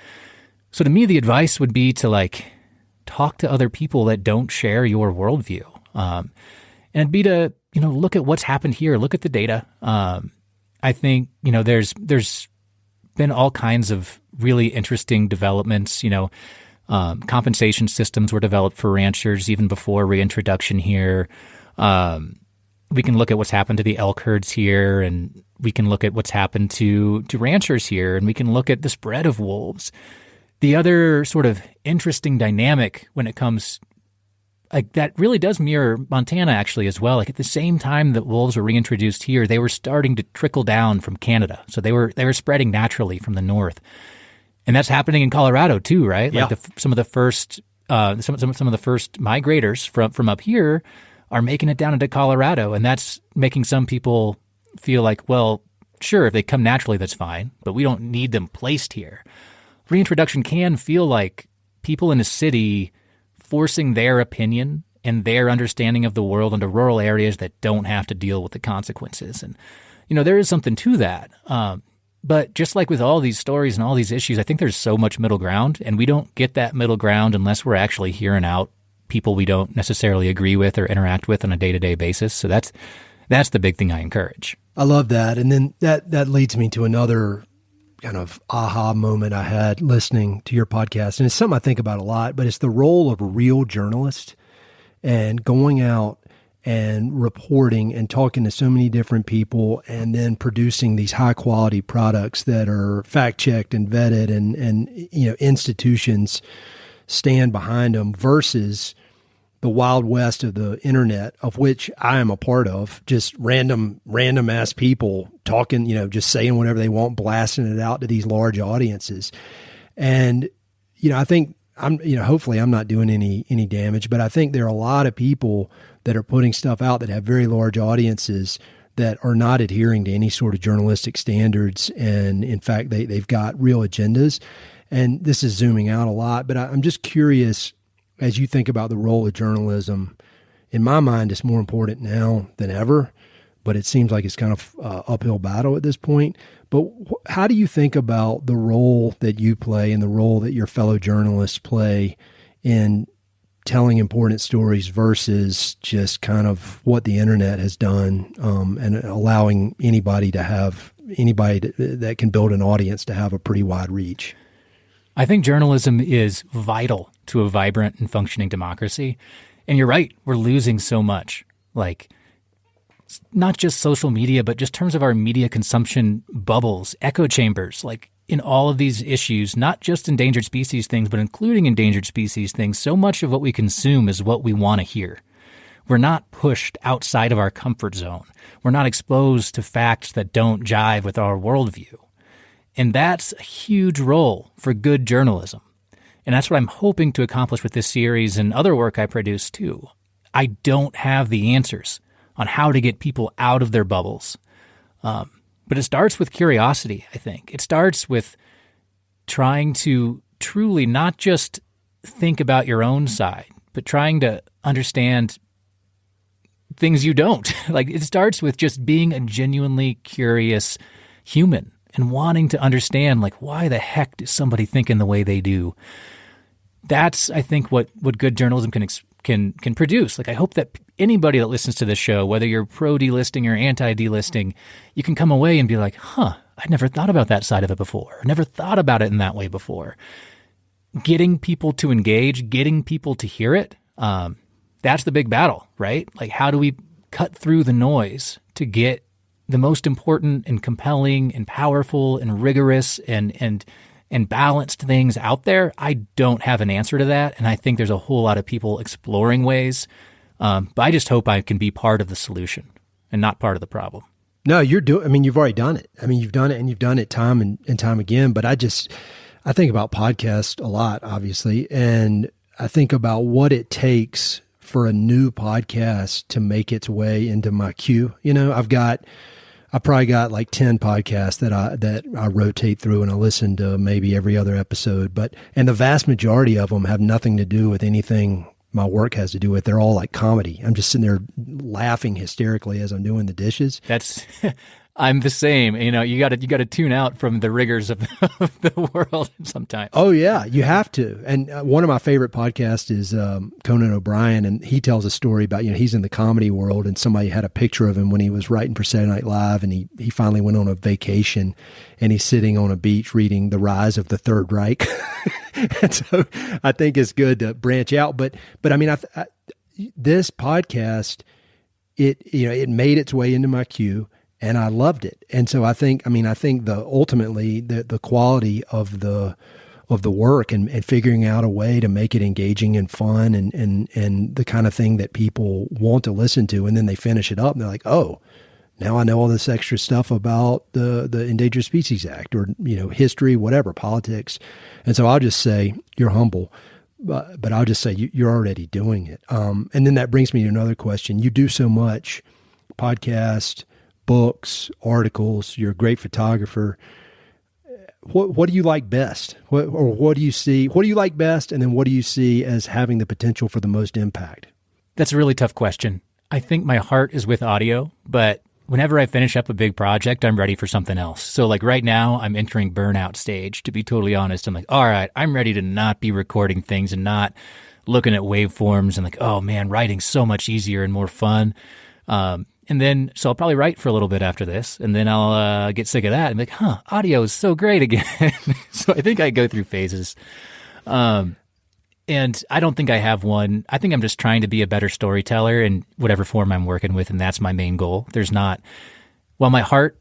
So to me, the advice would be to talk to other people that don't share your worldview, and it'd be to look at what's happened here, look at the data. I think there's been all kinds of really interesting developments. Compensation systems were developed for ranchers even before reintroduction here. We can look at what's happened to the elk herds here, and we can look at what's happened to ranchers here, and we can look at the spread of wolves. The other sort of interesting dynamic when it comes, that really does mirror Montana actually as well. At the same time that wolves were reintroduced here, they were starting to trickle down from Canada. So they were spreading naturally from the north, and that's happening in Colorado too, right? Yeah. Some of the first migrators from up here are making it down into Colorado, and that's making some people feel like, well, sure, if they come naturally, that's fine, but we don't need them placed here. Reintroduction can feel like people in a city forcing their opinion and their understanding of the world into rural areas that don't have to deal with the consequences. And, there is something to that. But just like with all these stories and all these issues, I think there's so much middle ground, and we don't get that middle ground unless we're actually hearing out people we don't necessarily agree with or interact with on a day-to-day basis. So that's the big thing I encourage. I love that. And then that leads me to another kind of aha moment I had listening to your podcast. And it's something I think about a lot, but it's the role of a real journalist and going out and reporting and talking to so many different people, and then producing these high quality products that are fact checked and vetted, and institutions stand behind them, versus the wild west of the internet, of which I am a part of, just random ass people talking, just saying whatever they want, blasting it out to these large audiences. And, I think hopefully I'm not doing any damage, but I think there are a lot of people that are putting stuff out that have very large audiences that are not adhering to any sort of journalistic standards. And in fact, they've got real agendas. And this is zooming out a lot, but I'm just curious, as you think about the role of journalism, in my mind, it's more important now than ever, but it seems like it's kind of uphill battle at this point. But how do you think about the role that you play and the role that your fellow journalists play in telling important stories versus just kind of what the internet has done, and allowing anybody that can build an audience to have a pretty wide reach? I think journalism is vital to a vibrant and functioning democracy. And you're right, we're losing so much. not just social media, but just terms of our media consumption bubbles, echo chambers, like in all of these issues, not just endangered species things, but including endangered species things, so much of what we consume is what we want to hear. We're not pushed outside of our comfort zone. We're not exposed to facts that don't jive with our worldview. And that's a huge role for good journalism. And that's what I'm hoping to accomplish with this series and other work I produce too. I don't have the answers on how to get people out of their bubbles. But it starts with curiosity, I think. It starts with trying to truly not just think about your own side, but trying to understand things you don't. Like, it starts with just being a genuinely curious human and wanting to understand, like, why the heck does somebody think in the way they do? That's, I think, what good journalism can produce. Like, I hope that anybody that listens to this show, whether you're pro-delisting or anti-delisting, you can come away and be like, I never thought about that side of it before. I never thought about it in that way before. Getting people to engage, getting people to hear it, that's the big battle, right? Like, how do we cut through the noise to get the most important and compelling and powerful and rigorous and balanced things out there? I don't have an answer to that, and I think there's a whole lot of people exploring ways. But I just hope I can be part of the solution and not part of the problem. No, you've already done it. I mean, you've done it, and you've done it time and time again. But I think about podcasts a lot, obviously, and I think about what it takes for a new podcast to make its way into my queue. You know, I probably got like 10 podcasts that I rotate through, and I listen to maybe every other episode. And the vast majority of them have nothing to do with anything my work has to do with. They're all like comedy. I'm just sitting there laughing hysterically as I'm doing the dishes. I'm the same. You know, you got to tune out from the rigors of the world sometimes. Oh yeah, you have to. And one of my favorite podcasts is Conan O'Brien, and he tells a story about, he's in the comedy world, and somebody had a picture of him when he was writing for Saturday Night Live, and he finally went on a vacation, and he's sitting on a beach reading The Rise of the Third Reich. And so I think it's good to branch out. But I mean, this podcast, it made its way into my queue. And I loved it. And so I think ultimately the quality of the work and figuring out a way to make it engaging and fun and the kind of thing that people want to listen to, and then they finish it up and they're like, oh, now I know all this extra stuff about the Endangered Species Act or, history, whatever, politics. And so I'll just say you're humble, but I'll just say you're already doing it. And then that brings me to another question. You do so much podcast, books, articles. You're a great photographer. What do you like best? What do you see? What do you like best? And then what do you see as having the potential for the most impact? That's a really tough question. I think my heart is with audio, but whenever I finish up a big project, I'm ready for something else. So like right now, I'm entering burnout stage, to be totally honest. I'm like, all right, I'm ready to not be recording things and not looking at waveforms and like, oh man, writing's so much easier and more fun. And then, so I'll probably write for a little bit after this, and then I'll get sick of that and be like, audio is so great again. So I think I go through phases. And I don't think I have one. I think I'm just trying to be a better storyteller in whatever form I'm working with, and that's my main goal. While my heart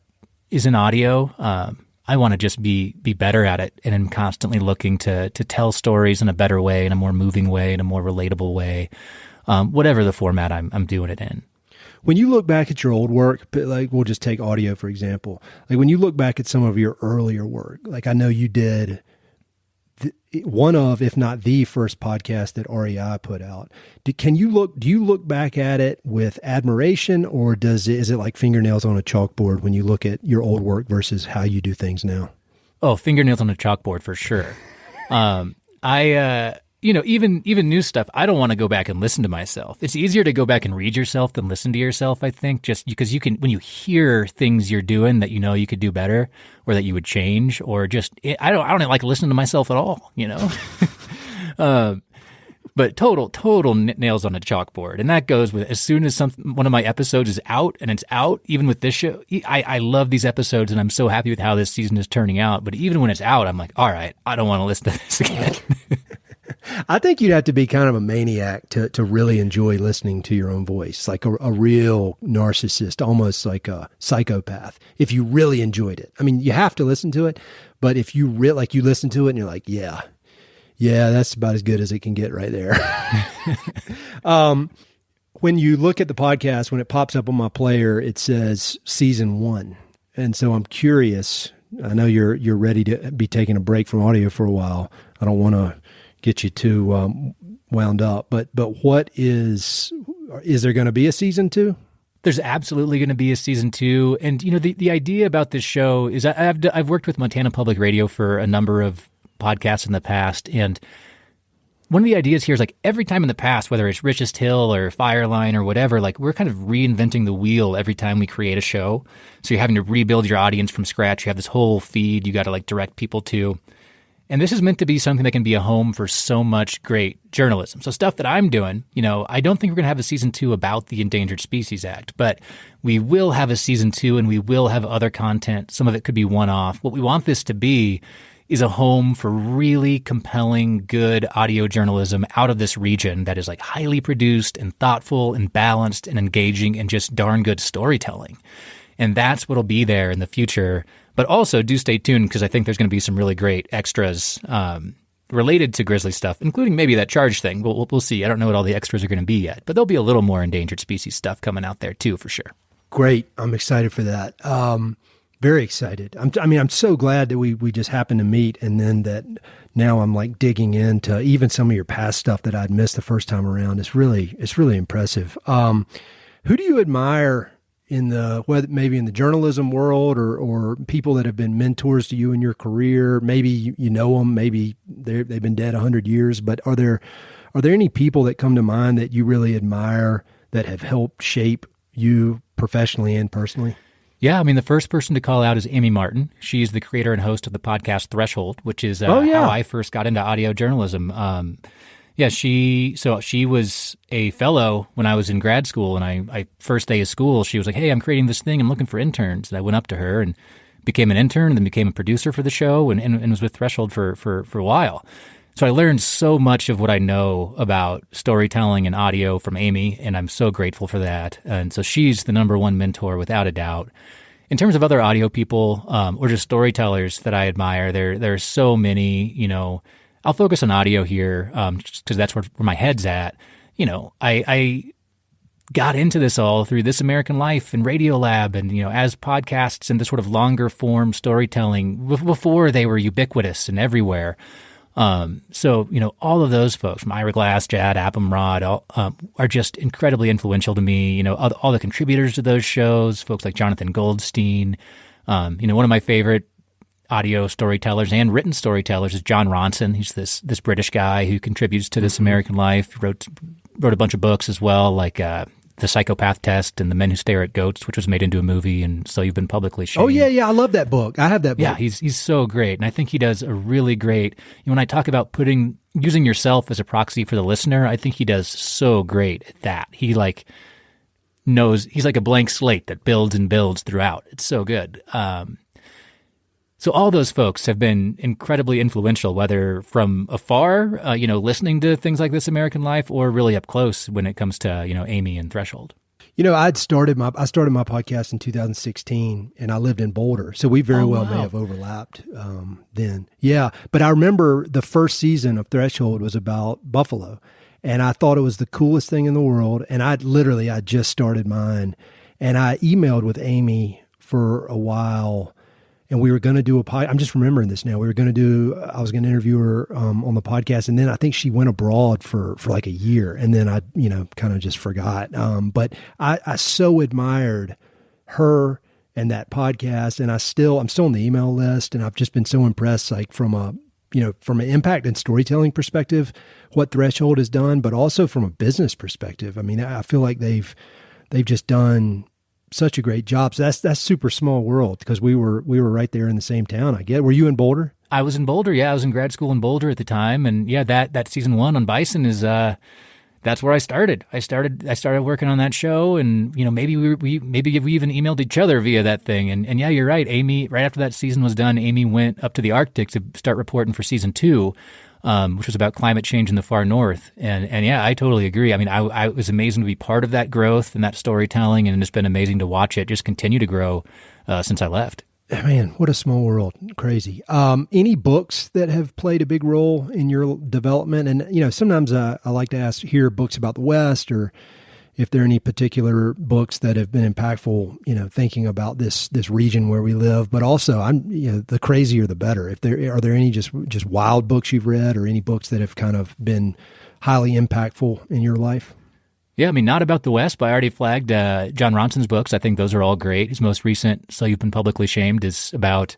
is in audio, I want to just be better at it, and I'm constantly looking to tell stories in a better way, in a more moving way, in a more relatable way, whatever the format I'm doing it in. When you look back at your old work, like we'll just take audio, for example, like when you look back at some of your earlier work, like I know you did one of, if not the first podcast that REI put out. Do you look back at it with admiration, or is it like fingernails on a chalkboard when you look at your old work versus how you do things now? Oh, fingernails on a chalkboard for sure. Even new stuff, I don't want to go back and listen to myself. It's easier to go back and read yourself than listen to yourself, I think, just because you can, when you hear things you're doing that you could do better or that you would change, or just, I don't like listening to myself at all, But total nails on a chalkboard. And that goes with, as soon as one of my episodes is out, and it's out, even with this show, I love these episodes and I'm so happy with how this season is turning out. But even when it's out, I'm like, all right, I don't want to listen to this again. I think you'd have to be kind of a maniac to really enjoy listening to your own voice, like a real narcissist, almost like a psychopath, if you really enjoyed it. I mean, you have to listen to it, but if you you listen to it and you're like, yeah, that's about as good as it can get right there. When you look at the podcast, when it pops up on my player, it says season 1. And so I'm curious. I know you're ready to be taking a break from audio for a while. I don't want to get you too wound up, but what is there going to be a season 2? There's absolutely going to be a season 2. And, the idea about this show is I've worked with Montana Public Radio for a number of podcasts in the past. And one of the ideas here is like every time in the past, whether it's Richest Hill or Fireline or whatever, like we're kind of reinventing the wheel every time we create a show. So you're having to rebuild your audience from scratch. You have this whole feed you got to like direct people to. And this is meant to be something that can be a home for so much great journalism. So stuff that I'm doing, I don't think we're going to have a season 2 about the Endangered Species Act, but we will have a season 2 and we will have other content. Some of it could be one-off. What we want this to be is a home for really compelling, good audio journalism out of this region that is like highly produced and thoughtful and balanced and engaging and just darn good storytelling. And that's what'll be there in the future. But also do stay tuned because I think there's going to be some really great extras related to grizzly stuff, including maybe that charge thing. We'll see. I don't know what all the extras are going to be yet, but there'll be a little more endangered species stuff coming out there too, for sure. Great. I'm excited for that. Very excited. I'm so glad that we just happened to meet, and then that now I'm like digging into even some of your past stuff that I'd missed the first time around. It's really impressive. Who do you admire whether maybe in the journalism world or people that have been mentors to you in your career? Maybe you know them, maybe they've been dead 100 years, but are there any people that come to mind that you really admire that have helped shape you professionally and personally? Yeah, the first person to call out is Amy Martin. She's the creator and host of the podcast Threshold, which is how I first got into audio journalism. She was a fellow when I was in grad school, and I first day of school, she was like, "Hey, I'm creating this thing. I'm looking for interns." And I went up to her and became an intern, and then became a producer for the show, and was with Threshold for a while. So I learned so much of what I know about storytelling and audio from Amy, and I'm so grateful for that. And so she's the number one mentor without a doubt. In terms of other audio people or just storytellers that I admire, there are so many. I'll focus on audio here just because that's where my head's at. I got into this all through This American Life and Radiolab and, as podcasts and the sort of longer form storytelling before they were ubiquitous and everywhere. So, all of those folks, Myra Glass, Jad Appamrod, are just incredibly influential to me. All the contributors to those shows, folks like Jonathan Goldstein. One of my favorite audio storytellers and written storytellers is John Ronson. He's this British guy who contributes to This American Life. He wrote a bunch of books as well, like The Psychopath Test and The Men Who Stare at Goats, which was made into a movie, and so you've been publicly shamed. Oh, yeah, I love that book. I have that book. Yeah, he's so great, and I think he does a really great, when I talk about using yourself as a proxy for the listener, I think he does so great at that. He knows, he's like a blank slate that builds and builds throughout. It's so good. So all those folks have been incredibly influential, whether from afar, listening to things like This American Life, or really up close when it comes to, Amy and Threshold. I started my podcast in 2016, and I lived in Boulder, so we very may have overlapped then. Yeah, but I remember the first season of Threshold was about buffalo, and I thought it was the coolest thing in the world. And I just started mine, and I emailed with Amy for a while. And we were going to do I'm just remembering this now. I was going to interview her on the podcast. And then I think she went abroad for like a year. And then I, kind of just forgot. But I so admired her and that podcast. And I'm still on the email list. And I've just been so impressed, like from an impact and storytelling perspective, what Threshold has done, but also from a business perspective. I feel like they've just done such a great job. So that's super small world, because we were right there in the same town. I get. Were you in Boulder? I was in Boulder. Yeah, I was in grad school in Boulder at the time, and yeah, that season 1 on bison is that's where I started. I started working on that show, and maybe we even emailed each other via that thing. And yeah, you're right. Amy, right after that season was done, Amy went up to the Arctic to start reporting for season 2. which was about climate change in the far north. And yeah, I totally agree. I mean, I was amazing to be part of that growth and that storytelling, and it's been amazing to watch it just continue to grow since I left. Man, what a small world. Crazy. Any books that have played a big role in your development? And, sometimes I like to hear books about the West, or if there are any particular books that have been impactful, thinking about this region where we live. But also, the crazier the better. Are there any just wild books you've read, or any books that have kind of been highly impactful in your life? Yeah, I mean, Not About the West, but I already flagged John Ronson's books. I think those are all great. His most recent, So You've Been Publicly Shamed, is about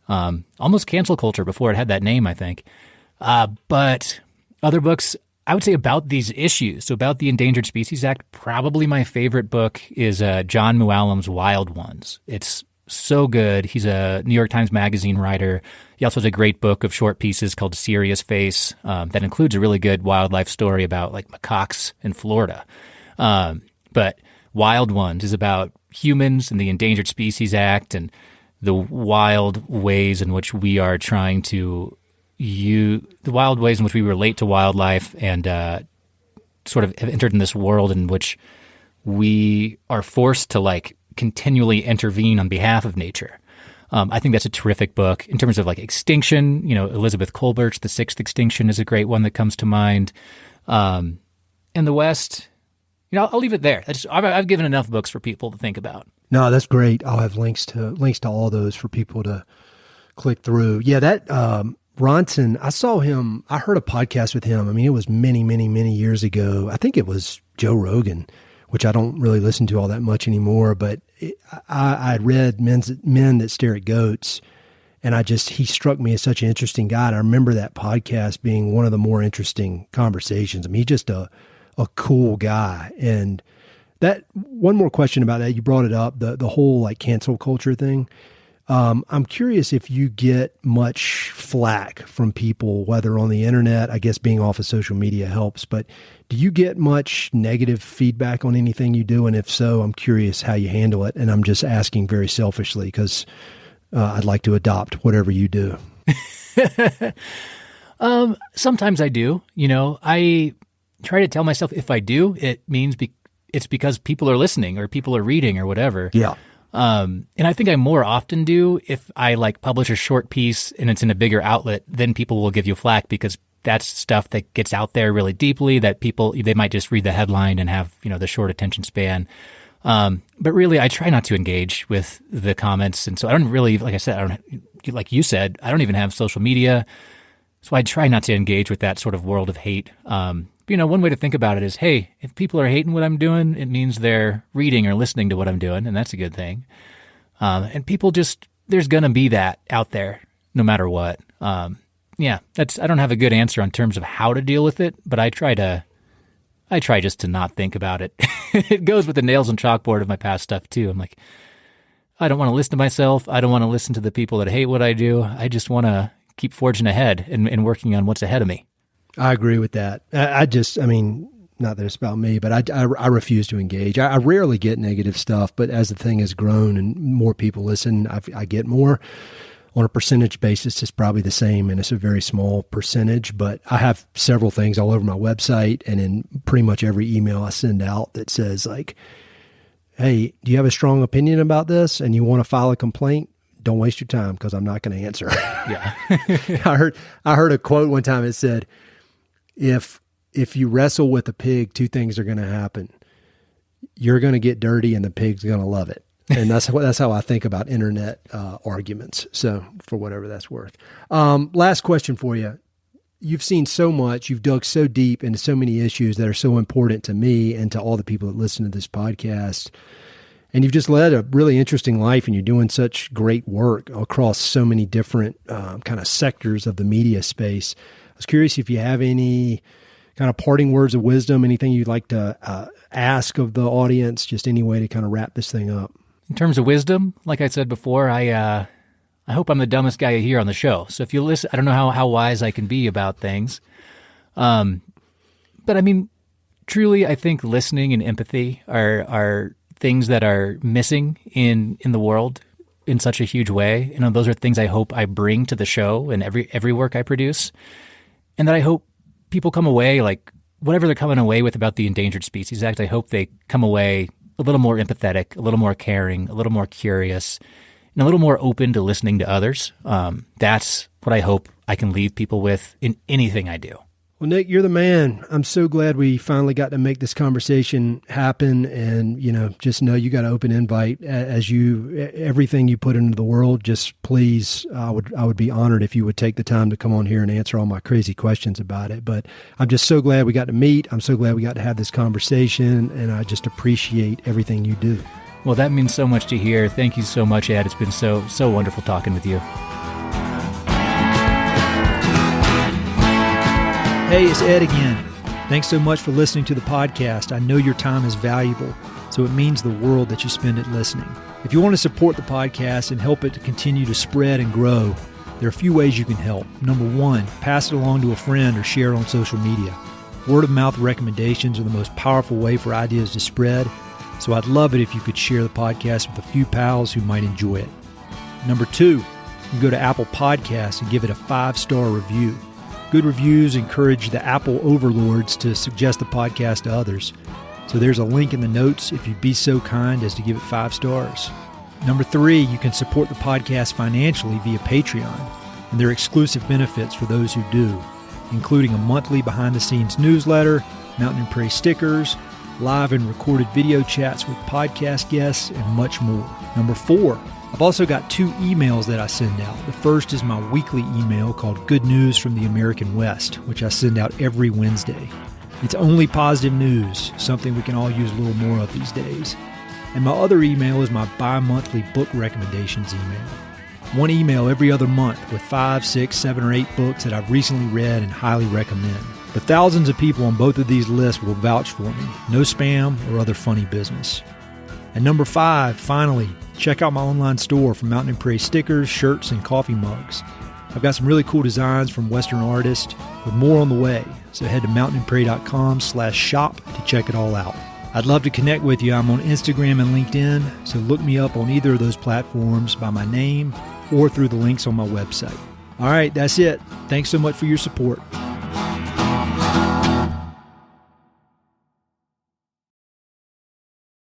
almost cancel culture before it had that name, I think. But other books, I would say about these issues, so about the Endangered Species Act, probably my favorite book is John Mooallem's Wild Ones. It's so good. He's a New York Times Magazine writer. He also has a great book of short pieces called Serious Face that includes a really good wildlife story about like macaques in Florida. But Wild Ones is about humans and the Endangered Species Act and the wild ways in which we are trying to the wild ways in which we relate to wildlife and sort of have entered in this world in which we are forced to continually intervene on behalf of nature. I think that's a terrific book. In terms of extinction, Elizabeth Kolbert's The Sixth Extinction is a great one that comes to mind. In the West, I'll leave it there. I've given enough books for people to think about. No, that's great. I'll have links to all those for people to click through. Yeah, that Ronson, I heard a podcast with him. I mean, it was many, many, many years ago. I think it was Joe Rogan, which I don't really listen to all that much anymore, but I read Men That Stare at Goats, and he struck me as such an interesting guy. And I remember that podcast being one of the more interesting conversations. I mean, he's just a cool guy. And that one more question about that, you brought it up, the whole cancel culture thing. I'm curious if you get much flack from people, whether on the internet. I guess being off of social media helps, but do you get much negative feedback on anything you do? And if so, I'm curious how you handle it. And I'm just asking very selfishly because I'd like to adopt whatever you do. Sometimes I do. I try to tell myself if I do, it means it's because people are listening or people are reading or whatever. Yeah. And I think I more often do if I publish a short piece and it's in a bigger outlet, then people will give you flack because that's stuff that gets out there really deeply that they might just read the headline and have, the short attention span. But really I try not to engage with the comments. And so I don't really, like I said, like you said, I don't even have social media. So I try not to engage with that sort of world of hate. One way to think about it is, hey, if people are hating what I'm doing, it means they're reading or listening to what I'm doing, and that's a good thing. And people there's going to be that out there no matter what. I don't have a good answer on terms of how to deal with it, but I try just to not think about it. It goes with the nails and chalkboard of my past stuff too. I'm like, I don't want to listen to myself. I don't want to listen to the people that hate what I do. I just want to keep forging ahead and working on what's ahead of me. I agree with that. Not that it's about me, but I refuse to engage. I rarely get negative stuff, but as the thing has grown and more people listen, I get more. On a percentage basis, it's probably the same, and it's a very small percentage, but I have several things all over my website and in pretty much every email I send out that says hey, do you have a strong opinion about this and you want to file a complaint? Don't waste your time because I'm not going to answer. Yeah. I heard a quote one time. It said, if you wrestle with a pig, two things are going to happen. You're going to get dirty and the pig's going to love it. And that's how I think about internet arguments. So for whatever that's worth. Last question for you. You've seen so much, you've dug so deep into so many issues that are so important to me and to all the people that listen to this podcast. And you've just led a really interesting life and you're doing such great work across so many different kind of sectors of the media space. I was curious if you have any kind of parting words of wisdom, anything you'd like to ask of the audience, just any way to kind of wrap this thing up. In terms of wisdom, like I said before, I hope I'm the dumbest guy here on the show. So if you listen, I don't know how wise I can be about things. But I mean, truly, I think listening and empathy are things that are missing in the world in such a huge way. Those are things I hope I bring to the show and every work I produce. and that I hope people come away, like whatever they're coming away with about the Endangered Species Act, I hope they come away a little more empathetic, a little more caring, a little more curious, and a little more open to listening to others. That's what I hope I can leave people with in anything I do. Well, Nick, you're the man. I'm so glad we finally got to make this conversation happen. And, just know you got an open invite as everything you put into the world. Just please, I would be honored if you would take the time to come on here and answer all my crazy questions about it. But I'm just so glad we got to meet. I'm so glad we got to have this conversation. And I just appreciate everything you do. Well, that means so much to hear. Thank you so much, Ed. It's been so wonderful talking with you. Hey, it's Ed again. Thanks so much for listening to the podcast. I know your time is valuable, so it means the world that you spend it listening. If you want to support the podcast and help it to continue to spread and grow, there are a few ways you can help. Number one, pass it along to a friend or share it on social media. Word of mouth recommendations are the most powerful way for ideas to spread, so I'd love it if you could share the podcast with a few pals who might enjoy it. Number two, you can go to Apple Podcasts and give it a 5-star review. Good reviews encourage the Apple overlords to suggest the podcast to others. So there's a link in the notes if you'd be so kind as to give it 5 stars. Number 3, you can support the podcast financially via Patreon, and there are exclusive benefits for those who do, including a monthly behind-the-scenes newsletter, Mountain Prairie stickers, live and recorded video chats with podcast guests, and much more. Number 4, I've also got 2 emails that I send out. The first is my weekly email called Good News from the American West, which I send out every Wednesday. It's only positive news, something we can all use a little more of these days. And my other email is my bi-monthly book recommendations email. One email every other month with 5, 6, 7, or 8 books that I've recently read and highly recommend. But thousands of people on both of these lists will vouch for me. No spam or other funny business. And number 5, finally, check out my online store for Mountain Prairie stickers, shirts, and coffee mugs. I've got some really cool designs from Western artists with more on the way. So head to mountainprairie.com/shop to check it all out. I'd love to connect with you. I'm on Instagram and LinkedIn, so look me up on either of those platforms by my name or through the links on my website. All right, that's it. Thanks so much for your support.